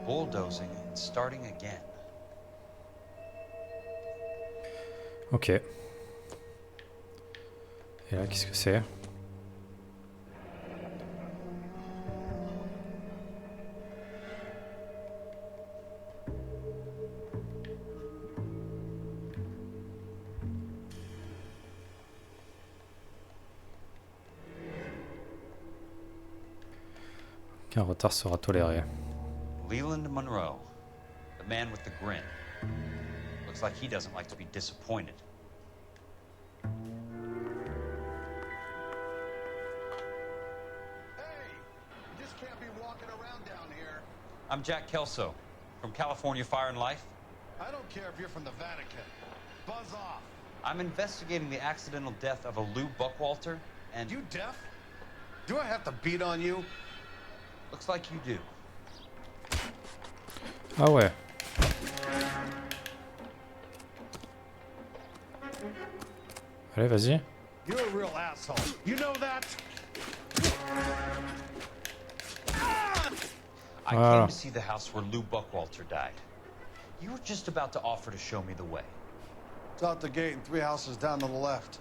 Speaker 12: Bulldozing and starting again.
Speaker 5: Ok. Et là, qu'est-ce que c'est? Aucun retard sera toléré.
Speaker 12: Leland Monroe, the man with the grin. Looks like he doesn't like to be disappointed. I'm Jack Kelso, from California Fire and Life.
Speaker 4: I don't care if you're from the Vatican. Buzz off.
Speaker 12: I'm investigating the accidental death of a Lou Buckwalter, and...
Speaker 4: You deaf? Do I have to beat on you?
Speaker 12: Looks like you do.
Speaker 5: Ah ouais. Allez, vas-y.
Speaker 4: You're a real asshole. You know that?
Speaker 12: I came to see the house where Lou Buckwalter died. You were just about to offer to show me the way.
Speaker 4: It's out the gate and 3 houses down to the left.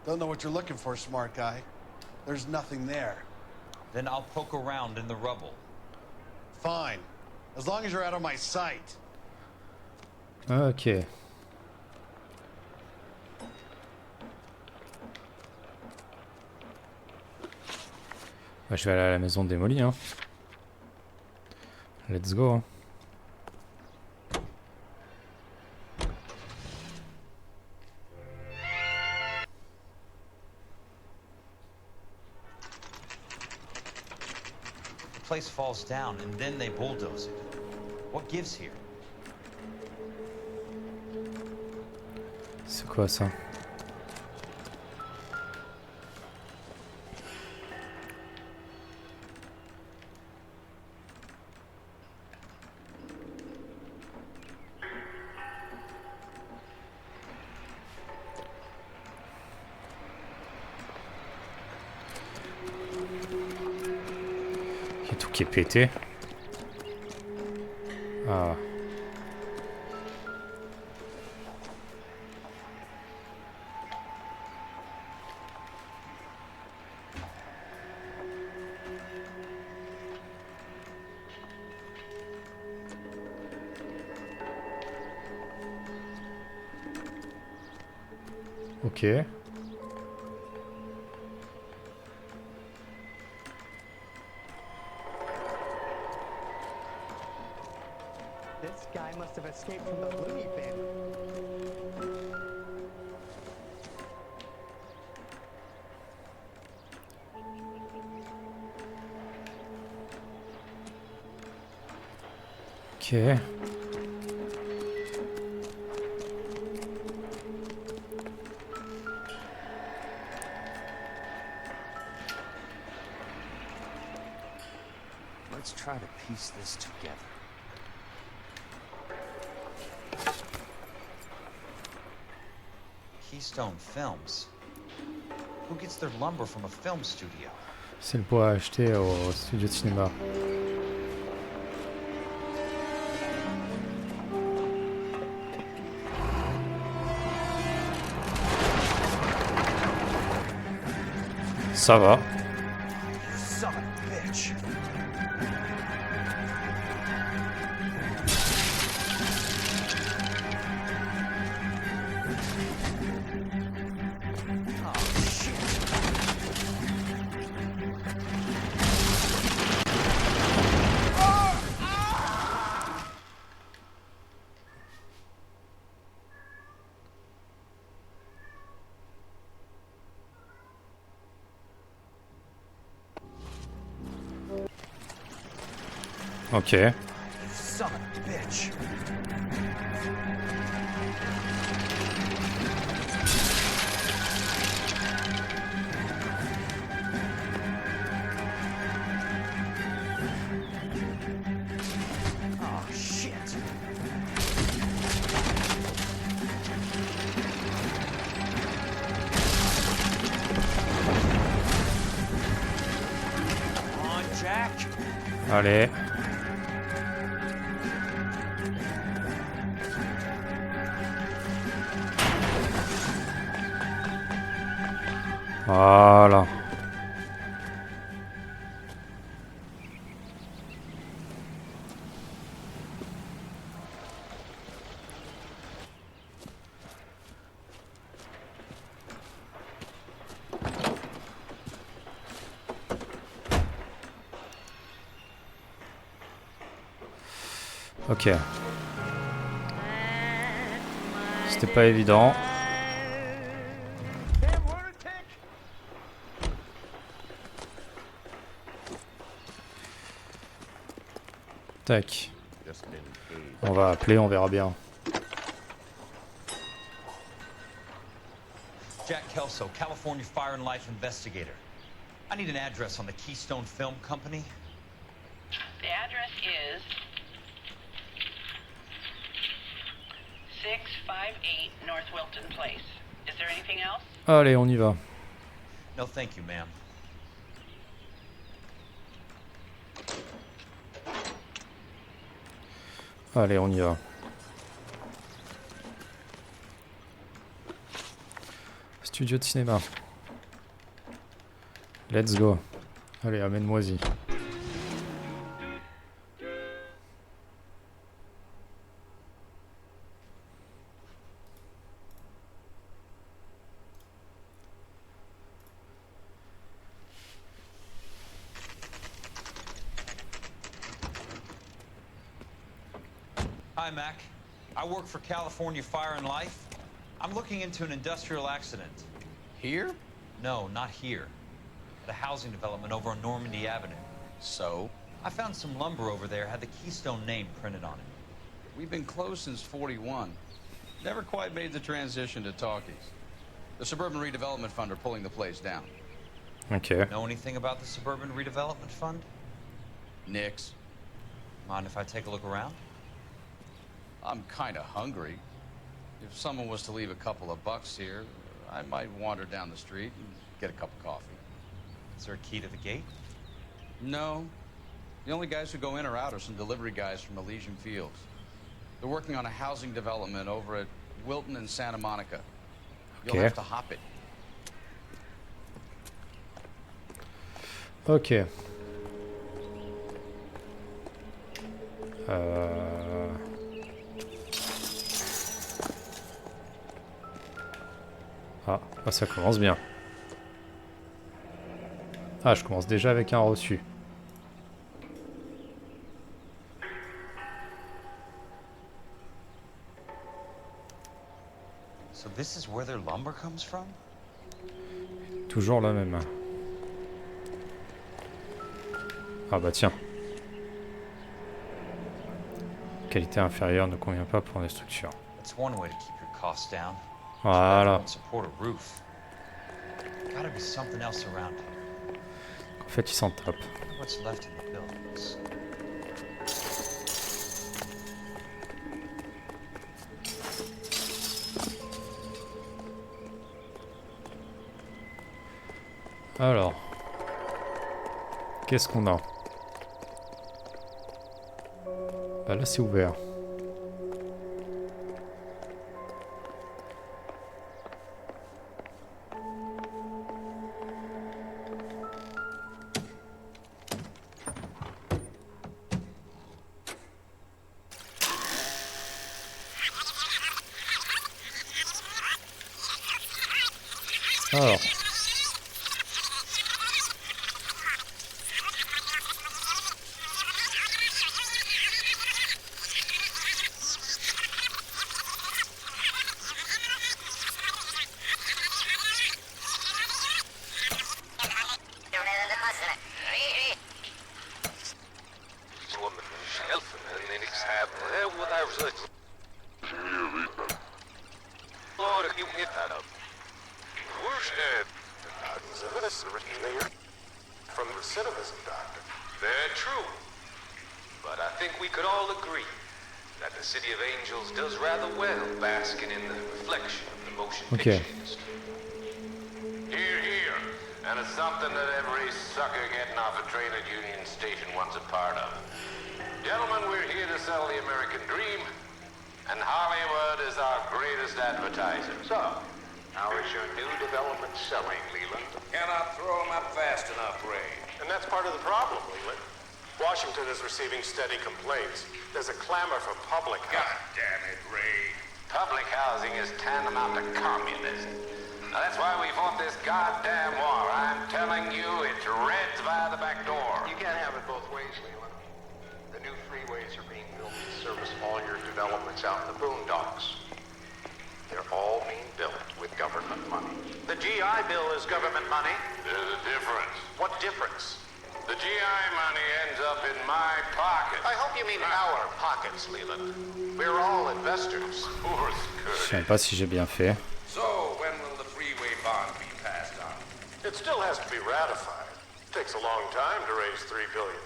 Speaker 4: Don't know what you're looking for, smart guy. There's nothing there.
Speaker 12: Then I'll poke around in the rubble.
Speaker 4: Fine. As long as you're out of my sight.
Speaker 5: Ok. Bah, je vais aller à la maison démolie, hein. Let's go, hein.
Speaker 12: The place falls down and then they bulldoze it. What gives here?
Speaker 5: C'est quoi ça? Il y a tout qui est pété. Ah. Ok.
Speaker 11: This guy must have escaped from the Looney bin.
Speaker 5: Ok.
Speaker 21: Let's try to piece this together.
Speaker 12: Keystone Films. Who gets their lumber from a film studio?
Speaker 5: C'est le bois acheté au studio de cinéma. Ça va.
Speaker 4: Son of a bitch.
Speaker 5: Ok.
Speaker 4: Son of a bitch. Oh shit. Come on, Jack.
Speaker 5: Allez. Voilà. Ok. C'était pas évident. Tac. On va appeler, on verra bien.
Speaker 12: Jack Kelso, California Fire and Life investigator. I need an address on the Keystone Film Company.
Speaker 10: The address is 658 North Wilton Place. Is there anything else?
Speaker 5: Allez, on y va.
Speaker 12: No, thank you, ma'am.
Speaker 5: Allez, on y va. Studio de cinéma. Let's go. Allez, amène-moi-y.
Speaker 12: Hi, Mac. I work for California Fire and Life. I'm looking into an industrial accident.
Speaker 3: Here?
Speaker 12: No, not here. At a housing development over on Normandy Avenue.
Speaker 3: So?
Speaker 12: I found some lumber over there, had the Keystone name printed on it.
Speaker 3: We've been closed since '41. Never quite made the transition to talkies. The Suburban Redevelopment Fund are pulling the place down.
Speaker 5: Okay.
Speaker 12: Know anything about the Suburban Redevelopment Fund?
Speaker 3: Nix.
Speaker 12: Mind if I take a look around?
Speaker 3: I'm kind of hungry. If someone was to leave a couple of bucks here, I might wander down the street and get a cup of coffee.
Speaker 12: Is there a key to the gate?
Speaker 3: No. The only guys who go in or out are some delivery guys from Elysian Fields. They're working on a housing development over at Wilton and Santa Monica. You'll
Speaker 5: Okay.
Speaker 3: have to hop it.
Speaker 5: Ok. Ah, ça commence bien. Ah, je commence déjà avec un reçu.
Speaker 12: So this is where their lumber comes from?
Speaker 5: Toujours la même. Ah bah tiens. Qualité inférieure ne convient pas pour une structure.
Speaker 12: That's one way to keep your costs down.
Speaker 5: Voilà.
Speaker 12: Won't support a roof. Gotta be something else around here.
Speaker 5: En fait, il s'en tape.
Speaker 12: What's left in the buildings?
Speaker 5: Alors. Qu'est-ce qu'on a? Bah là, c'est ouvert. Alors.
Speaker 15: From recidivism, Doctor. Very true. But I think we could all agree that the City of Angels does rather well basking in the reflection of the motion picture industry. Hear, hear. And it's something that every sucker getting off a train at Union Station wants a part of. Gentlemen, we're here to sell the American dream, and Hollywood is our greatest advertiser. So, How is your new development selling, Leland?
Speaker 8: Cannot throw them up fast enough, Ray.
Speaker 15: And that's part of the problem, Leland. Washington is receiving steady complaints. There's a clamor for public housing.
Speaker 8: God damn it, Ray.
Speaker 15: Public housing is tantamount to communism. Now, that's why we fought this goddamn war. I'm telling you, it's Reds via the back door. You can't have it both ways, Leland. The new freeways are being built to service all your developments out in the boondocks. They're all being built with government money. The GI Bill is government money.
Speaker 8: There's a difference.
Speaker 15: What difference?
Speaker 8: The GI money ends up in my pocket.
Speaker 15: I hope you mean our pockets, Leland. We're all investors.
Speaker 5: Je sais pas si j'ai bien fait.
Speaker 8: So, when will the freeway bond be passed on?
Speaker 15: It still has to be ratified. It takes a long time to raise $3 billion.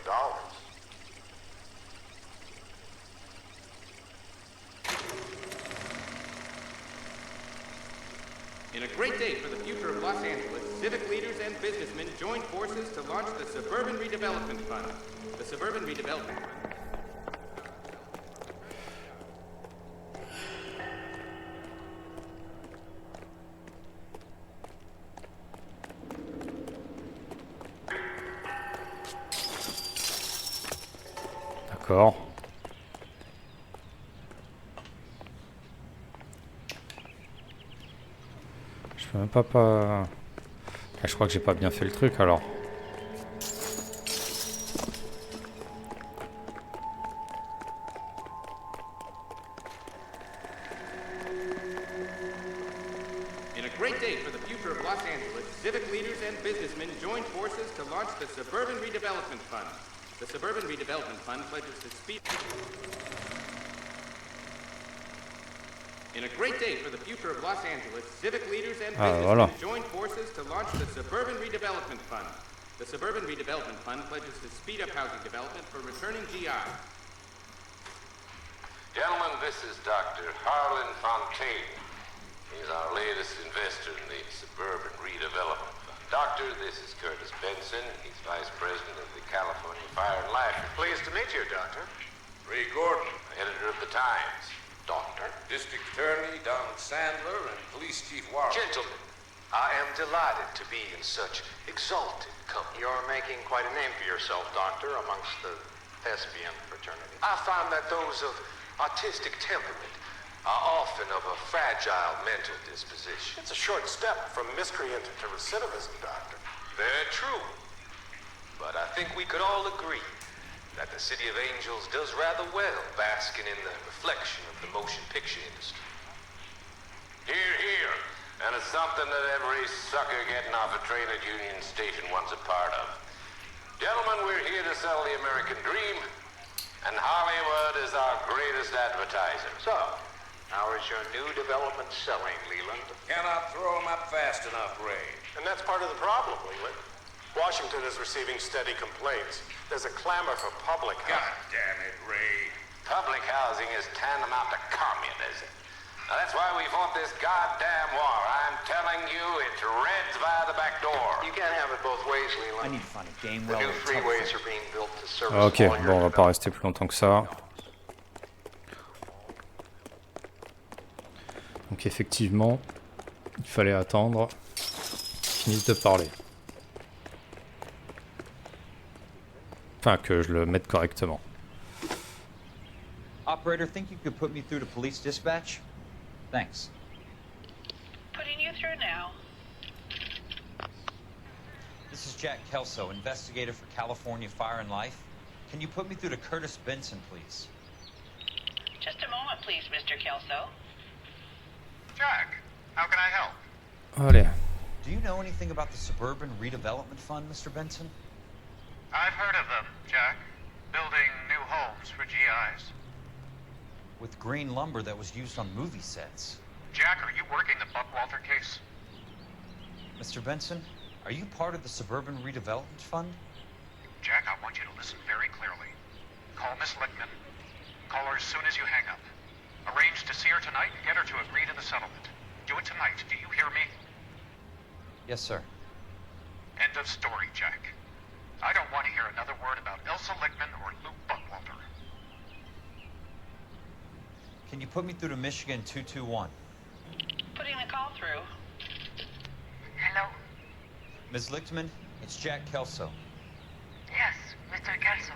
Speaker 16: In a great day for the future of Los Angeles, civic leaders and businessmen joined forces to launch the Suburban Redevelopment Fund. The Suburban Redevelopment Fund.
Speaker 5: D'accord. Je peux même pas... Ah, je crois que j'ai pas bien fait le truc alors.
Speaker 16: In a great day for the future of Los Angeles, civic leaders and businessmen joined forces to launch the Suburban Redevelopment Fund. The Suburban Redevelopment Fund pledges to speed... In a great day for the future of Los Angeles, civic leaders and businessmen joined forces to launch the Suburban Redevelopment Fund. The Suburban Redevelopment Fund pledges to speed up housing development for returning GI.
Speaker 8: Gentlemen, this is Dr. Harlan Fontaine. He's our latest investor in the Suburban Redevelopment Fund. Doctor, this is Curtis Benson. He's Vice President of the California Fire and Life.
Speaker 15: Pleased to meet you, Doctor.
Speaker 8: Ray Gordon, editor of the Times.
Speaker 15: Doctor.
Speaker 8: District Attorney Don Sandler and Police Chief Warren.
Speaker 15: Gentlemen, I am delighted to be in such exalted company. You're making quite a name for yourself, Doctor, amongst the thespian fraternity. I find that those of artistic temperament are often of a fragile mental disposition. It's a short step from miscreant to recidivism, Doctor.
Speaker 8: Very true.
Speaker 15: But I think we could all agree that the City of Angels does rather well basking in the reflection of the motion picture industry.
Speaker 8: Hear, hear. And it's something that every sucker getting off a train at Union Station wants a part of. Gentlemen, we're here to sell the American dream, and Hollywood is our greatest advertiser.
Speaker 15: So, how is your new development selling, Leland?
Speaker 8: Cannot throw them up fast enough, Ray.
Speaker 15: And that's part of the problem, Leland. Washington is receiving steady complaints. There's a clamor for public housing.
Speaker 8: God damn it, Ray.
Speaker 15: Public housing is tantamount to communism. Now, that's why we fought this goddamn war. I'm telling you, it's Reds via the back door. You can't have it both ways, Leland.
Speaker 12: I need to find a game
Speaker 15: The
Speaker 12: well
Speaker 15: new freeways are being built to service
Speaker 5: Ok,
Speaker 15: all your
Speaker 5: bon, on va pas rester plus longtemps que ça. Donc effectivement, il fallait attendre qu'ils finissent de parler. Enfin, que je le mette correctement.
Speaker 12: Operator, think you could put me through to police dispatch? Thanks.
Speaker 10: Putting you through now.
Speaker 12: This is Jack Kelso, investigator for California Fire and Life. Can you put me through to Curtis Benson, please?
Speaker 10: Just a moment, please, Mr. Kelso.
Speaker 13: Jack, how can I help?
Speaker 5: Allez.
Speaker 12: Do you know anything about the Suburban Redevelopment Fund, Mr. Benson?
Speaker 13: I've heard of them, Jack. Building new homes for GIs.
Speaker 12: With green lumber that was used on movie sets.
Speaker 13: Jack, are you working the Buckwalter case?
Speaker 12: Mr. Benson, are you part of the Suburban Redevelopment Fund?
Speaker 13: Jack, I want you to listen very clearly. Call Miss Lickman. Call her as soon as you hang up. Arrange to see her tonight and get her to agree to the settlement. Do it tonight. Do you hear me?
Speaker 12: Yes, sir.
Speaker 13: End of story, Jack. I don't want to hear another word about Elsa Lickman or Luke Buckwalter.
Speaker 12: Can you put me through to Michigan 221?
Speaker 10: Putting the call through.
Speaker 12: Ms. Lichtman, it's Jack Kelso.
Speaker 19: Yes, Mr. Kelso.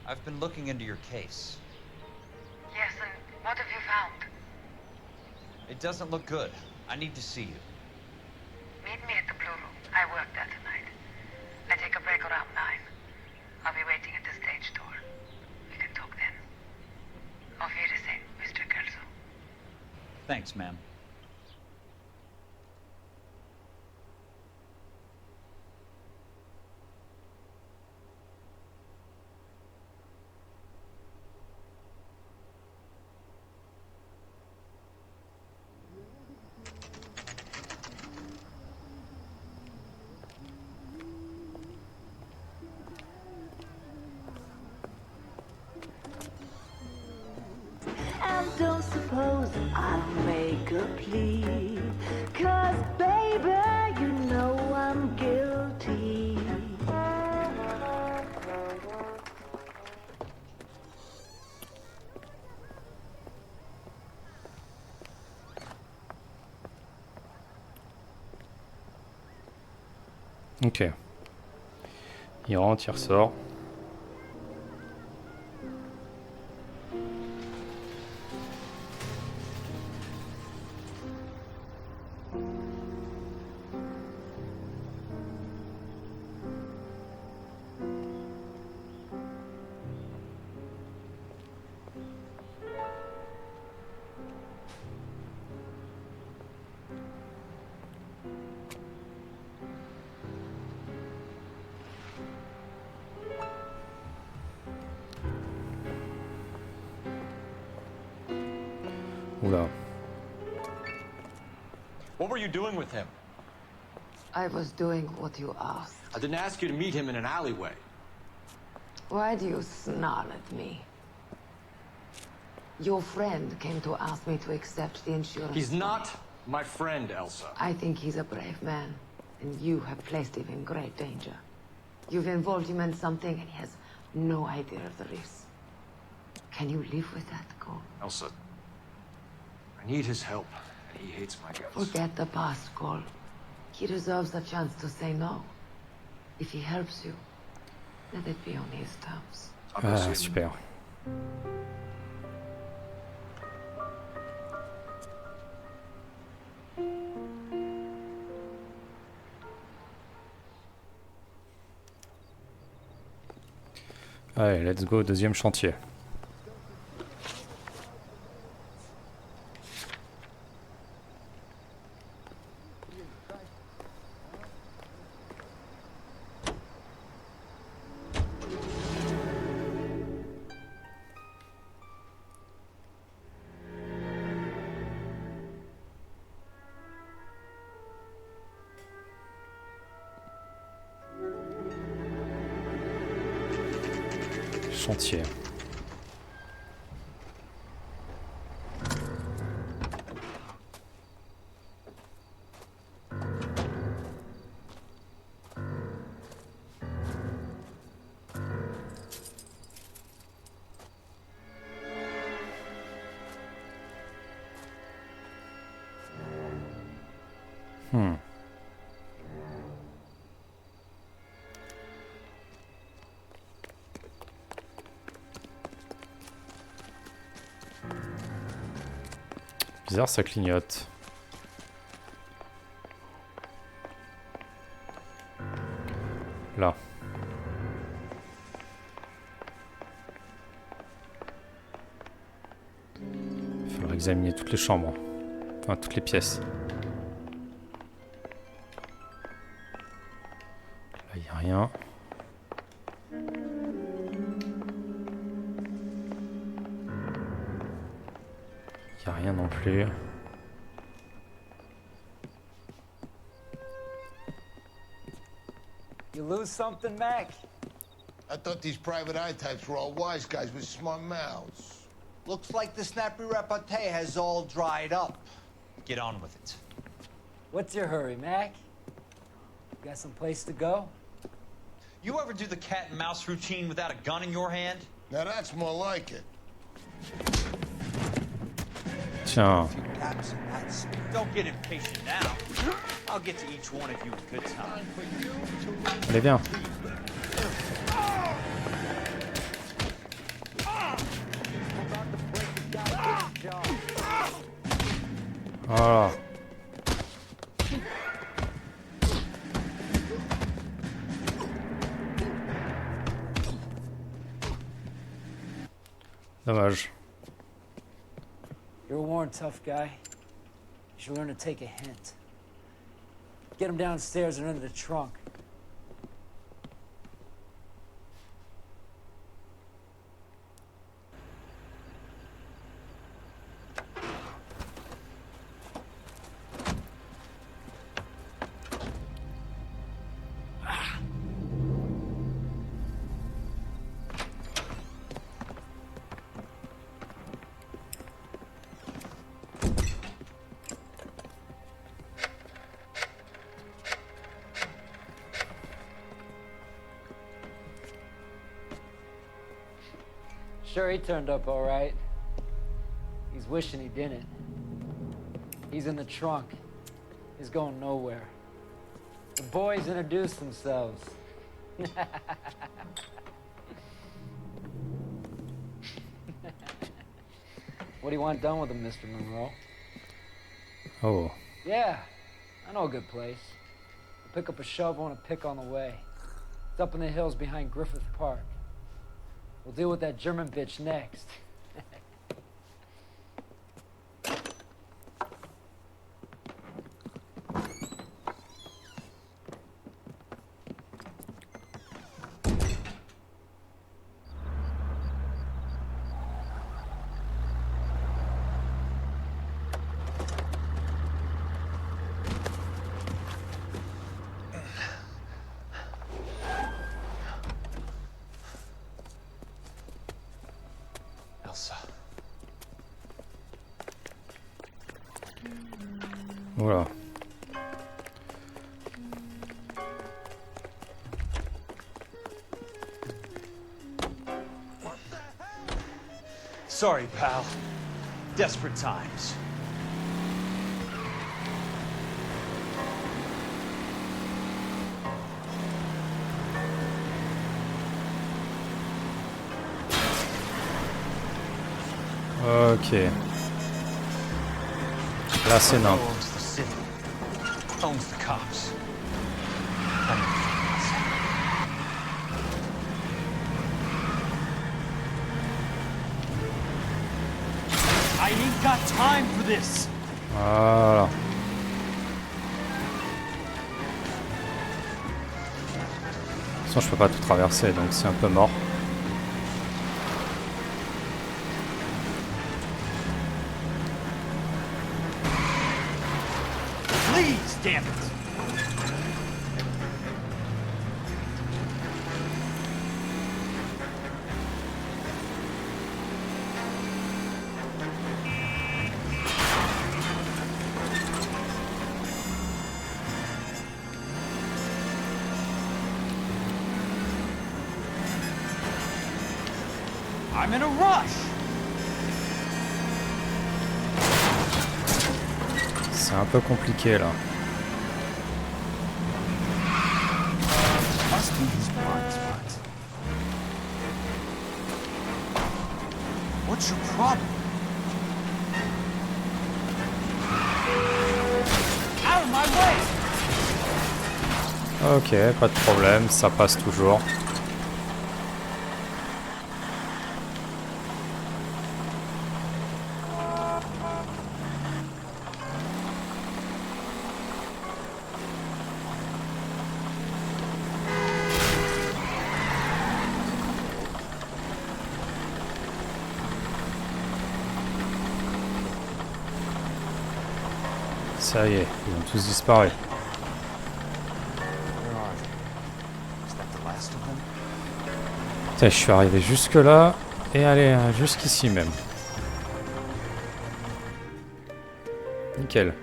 Speaker 12: I've been looking into your case.
Speaker 19: Yes, and what have you found?
Speaker 12: It doesn't look good. I need to see you.
Speaker 19: Meet me at the Blue Room. I work there tonight. I take a break around 9. I'll be waiting at the stage door. We can talk then. Auf Wiedersehen, Mr. Kelso.
Speaker 12: Thanks, ma'am.
Speaker 17: And don't suppose I'll make a plea, 'cause baby, you know I'm guilty.
Speaker 5: Ok. Il rentre, il ressort. Oula.
Speaker 7: What were you doing with him?
Speaker 19: I was doing what you asked.
Speaker 7: I didn't ask you to meet him in an alleyway.
Speaker 19: Why do you snarl at me? Your friend came to ask me to accept the insurance.
Speaker 7: He's not my friend, Elsa.
Speaker 19: I think he's a brave man, and you have placed him in great danger. You've involved him in something, and he has no idea of the risk. Can you live with that, Cole?
Speaker 2: Elsa, I need his help, and he hates my guts.
Speaker 19: Forget the past, Cole. He deserves a chance to say no. If he helps you, let it be on his terms.
Speaker 5: Ah, super. Allez, let's go, deuxième chantier. Chantier. Bizarre, ça clignote. Là. Il faudra examiner toutes les chambres. Enfin, toutes les pièces. Là, il n'y a rien. Rien non plus.
Speaker 18: You lose something, Mac?
Speaker 23: I thought these private eye types were all wise guys with smart mouths.
Speaker 18: Looks like the snappy repartee has all dried up.
Speaker 12: Get on with it.
Speaker 18: What's your hurry, Mac? You got some place to go?
Speaker 12: You ever do the cat and mouse routine without a gun in your hand?
Speaker 23: Now that's more like it.
Speaker 5: Tiens.
Speaker 18: Caps and
Speaker 12: Don't get impatient now. I'll get to each one of you in good time.
Speaker 5: Allez, viens. Voilà. Dommage.
Speaker 18: You're a worn, tough guy. You should learn to take a hint. Get him downstairs and into the trunk. Sure, he turned up all right. He's wishing he didn't. He's in the trunk. He's going nowhere. The boys introduced themselves. What do you want done with him, Mr. Monroe?
Speaker 5: Oh.
Speaker 18: Yeah, I know a good place. I'll pick up a shovel and a pick on the way. It's up in the hills behind Griffith Park. We'll deal with that German bitch next.
Speaker 5: Voilà.
Speaker 12: Sorry, pal. Desperate times.
Speaker 5: Ok. Là, c'est non.
Speaker 12: Owns the city. Owns the cops. I ain't got time for this.
Speaker 5: Voilà. De toute façon, je peux pas tout traverser, donc c'est un peu mort.
Speaker 12: Please, damn it. I'm in a rush.
Speaker 5: C'est un peu compliqué là.
Speaker 12: Must be his blind spot. What's your problem? Out of my way!
Speaker 5: Ok, pas de problème, ça passe toujours. Ça y est, ils ont tous disparu. Putain, je suis arrivé jusque là et allez, jusqu'ici même. Nickel.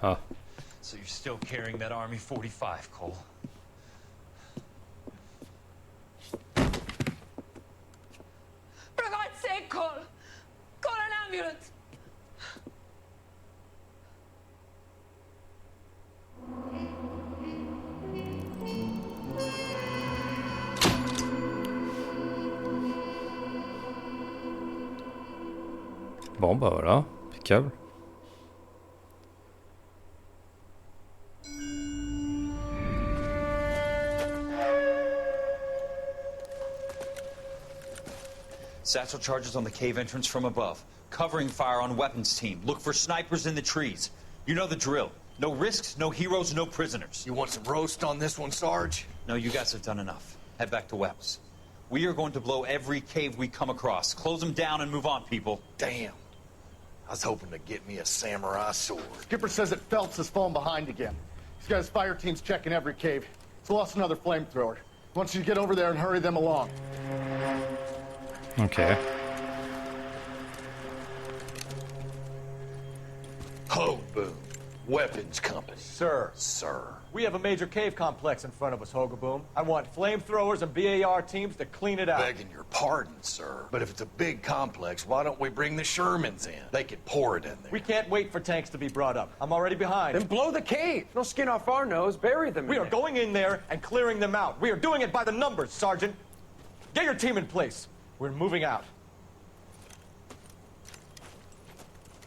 Speaker 5: Ah.
Speaker 12: So you're still carrying that Army 45, Cole.
Speaker 17: For God's sake, Cole! Call an ambulance!
Speaker 5: Bon bah voilà, impeccable.
Speaker 12: Satchel charges on the cave entrance from above. Covering fire on weapons team. Look for snipers in the trees. You know the drill. No risks, no heroes, no prisoners.
Speaker 23: You want some roast on this one, Sarge?
Speaker 12: No, you guys have done enough. Head back to Webb's. We are going to blow every cave we come across. Close them down and move on, people.
Speaker 23: Damn. I was hoping to get me a samurai sword.
Speaker 1: Skipper says that Phelps has fallen behind again. He's got his fire teams checking every cave. He's lost another flamethrower. He wants you to get over there and hurry them along.
Speaker 5: Okay.
Speaker 23: Ho, boom. Weapons company.
Speaker 6: Sir. We have a major cave complex in front of us, Hogaboom. I want flamethrowers and BAR teams to clean it out.
Speaker 23: Begging your pardon, sir. But if it's a big complex, why don't we bring the Shermans in? They can pour it in there.
Speaker 6: We can't wait for tanks to be brought up. I'm already behind.
Speaker 9: Then blow the cave. No skin off our nose. Bury them.
Speaker 6: We are going in there and clearing them out. We are doing it by the numbers, Sergeant. Get your team in place. We're moving out.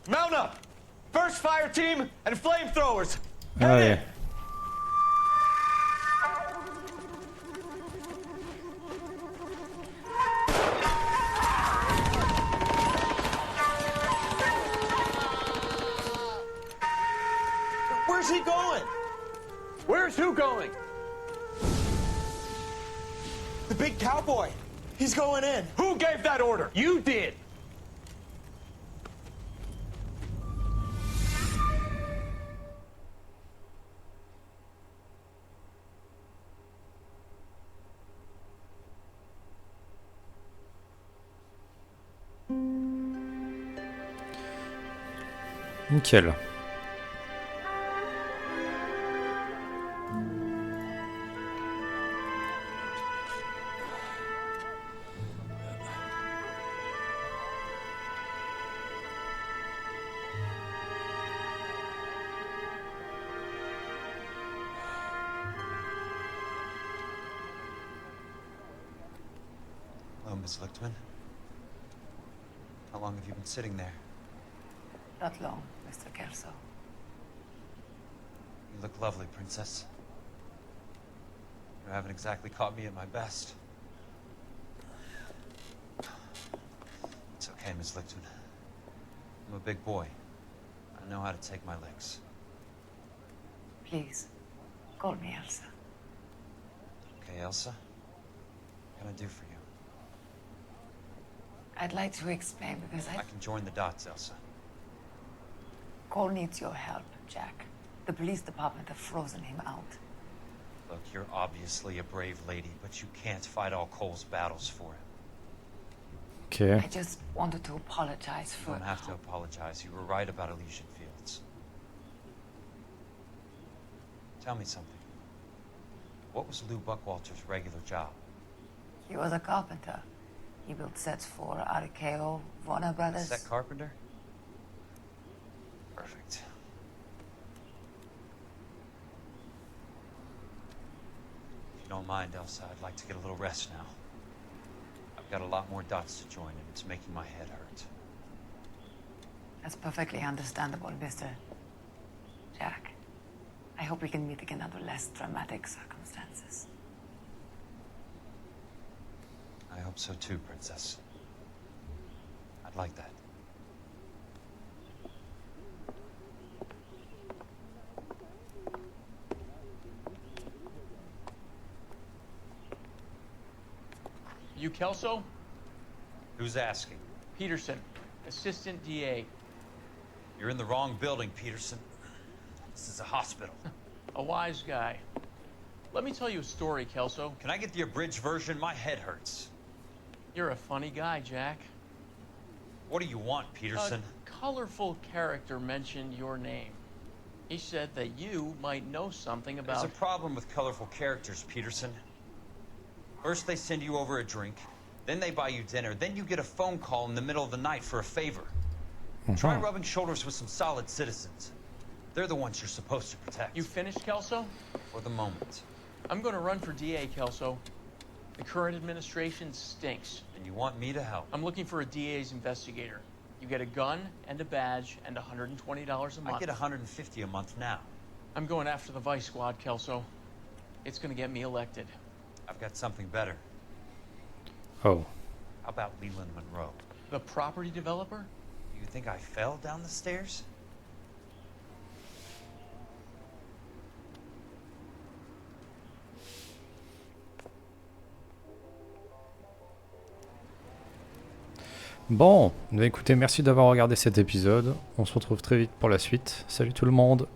Speaker 6: Mount up! First fire team and flamethrowers!
Speaker 5: Allez.
Speaker 9: Where's he going? Where's who going? The big cowboy. He's going in.
Speaker 6: Who gave that order?
Speaker 9: You did.
Speaker 5: Nickel.
Speaker 12: Hello, Miss Lichtman. How long have you been sitting there?
Speaker 20: Not long, Mr. Kelso.
Speaker 12: You look lovely, Princess. You haven't exactly caught me at my best. It's okay, Miss Lichtman. I'm a big boy. I know how to take my licks.
Speaker 20: Please, call me Elsa.
Speaker 12: Okay, Elsa? What can I do for you?
Speaker 20: I'd like to explain because
Speaker 12: I can join the dots, Elsa.
Speaker 20: Cole needs your help, Jack. The police department have frozen him out.
Speaker 12: Look, you're obviously a brave lady, but you can't fight all Cole's battles for him.
Speaker 5: Okay.
Speaker 20: I just wanted to apologize for...
Speaker 12: You don't have to apologize. You were right about Elysian Fields. Tell me something. What was Lou Buckwalter's regular job?
Speaker 20: He was a carpenter. He built sets for RKO, Warner Brothers.
Speaker 12: Set carpenter? Perfect. If you don't mind, Elsa, I'd like to get a little rest now. I've got a lot more dots to join, and it's making my head hurt.
Speaker 20: That's perfectly understandable, Mr. Jack. I hope we can meet again under less dramatic circumstances.
Speaker 12: I hope so too, Princess. I'd like that.
Speaker 24: You Kelso?
Speaker 12: Who's asking?
Speaker 24: Peterson, assistant DA.
Speaker 12: You're in the wrong building, Peterson. This is a hospital.
Speaker 24: A wise guy. Let me tell you a story, Kelso.
Speaker 12: Can I get the abridged version? My head hurts.
Speaker 24: You're a funny guy, Jack.
Speaker 12: What do you want, Peterson?
Speaker 24: A colorful character mentioned your name. He said that you might know something about...
Speaker 12: There's a problem with colorful characters, Peterson. First they send you over a drink, then they buy you dinner, then you get a phone call in the middle of the night for a favor. Try rubbing shoulders with some solid citizens. They're the ones you're supposed to protect.
Speaker 24: You finished, Kelso?
Speaker 12: For the moment.
Speaker 24: I'm going to run for DA, Kelso. The current administration stinks.
Speaker 12: And you want me to help?
Speaker 24: I'm looking for a DA's investigator. You get a gun and a badge and $120 a month.
Speaker 12: I get $150 a month now.
Speaker 24: I'm going after the Vice Squad, Kelso. It's going to get me elected.
Speaker 12: I've got something better.
Speaker 5: Oh.
Speaker 12: How about Leland Monroe?
Speaker 24: The property developer?
Speaker 12: You think I fell down the stairs?
Speaker 5: Bon, bah écoutez, merci d'avoir regardé cet épisode. On se retrouve très vite pour la suite. Salut tout le monde.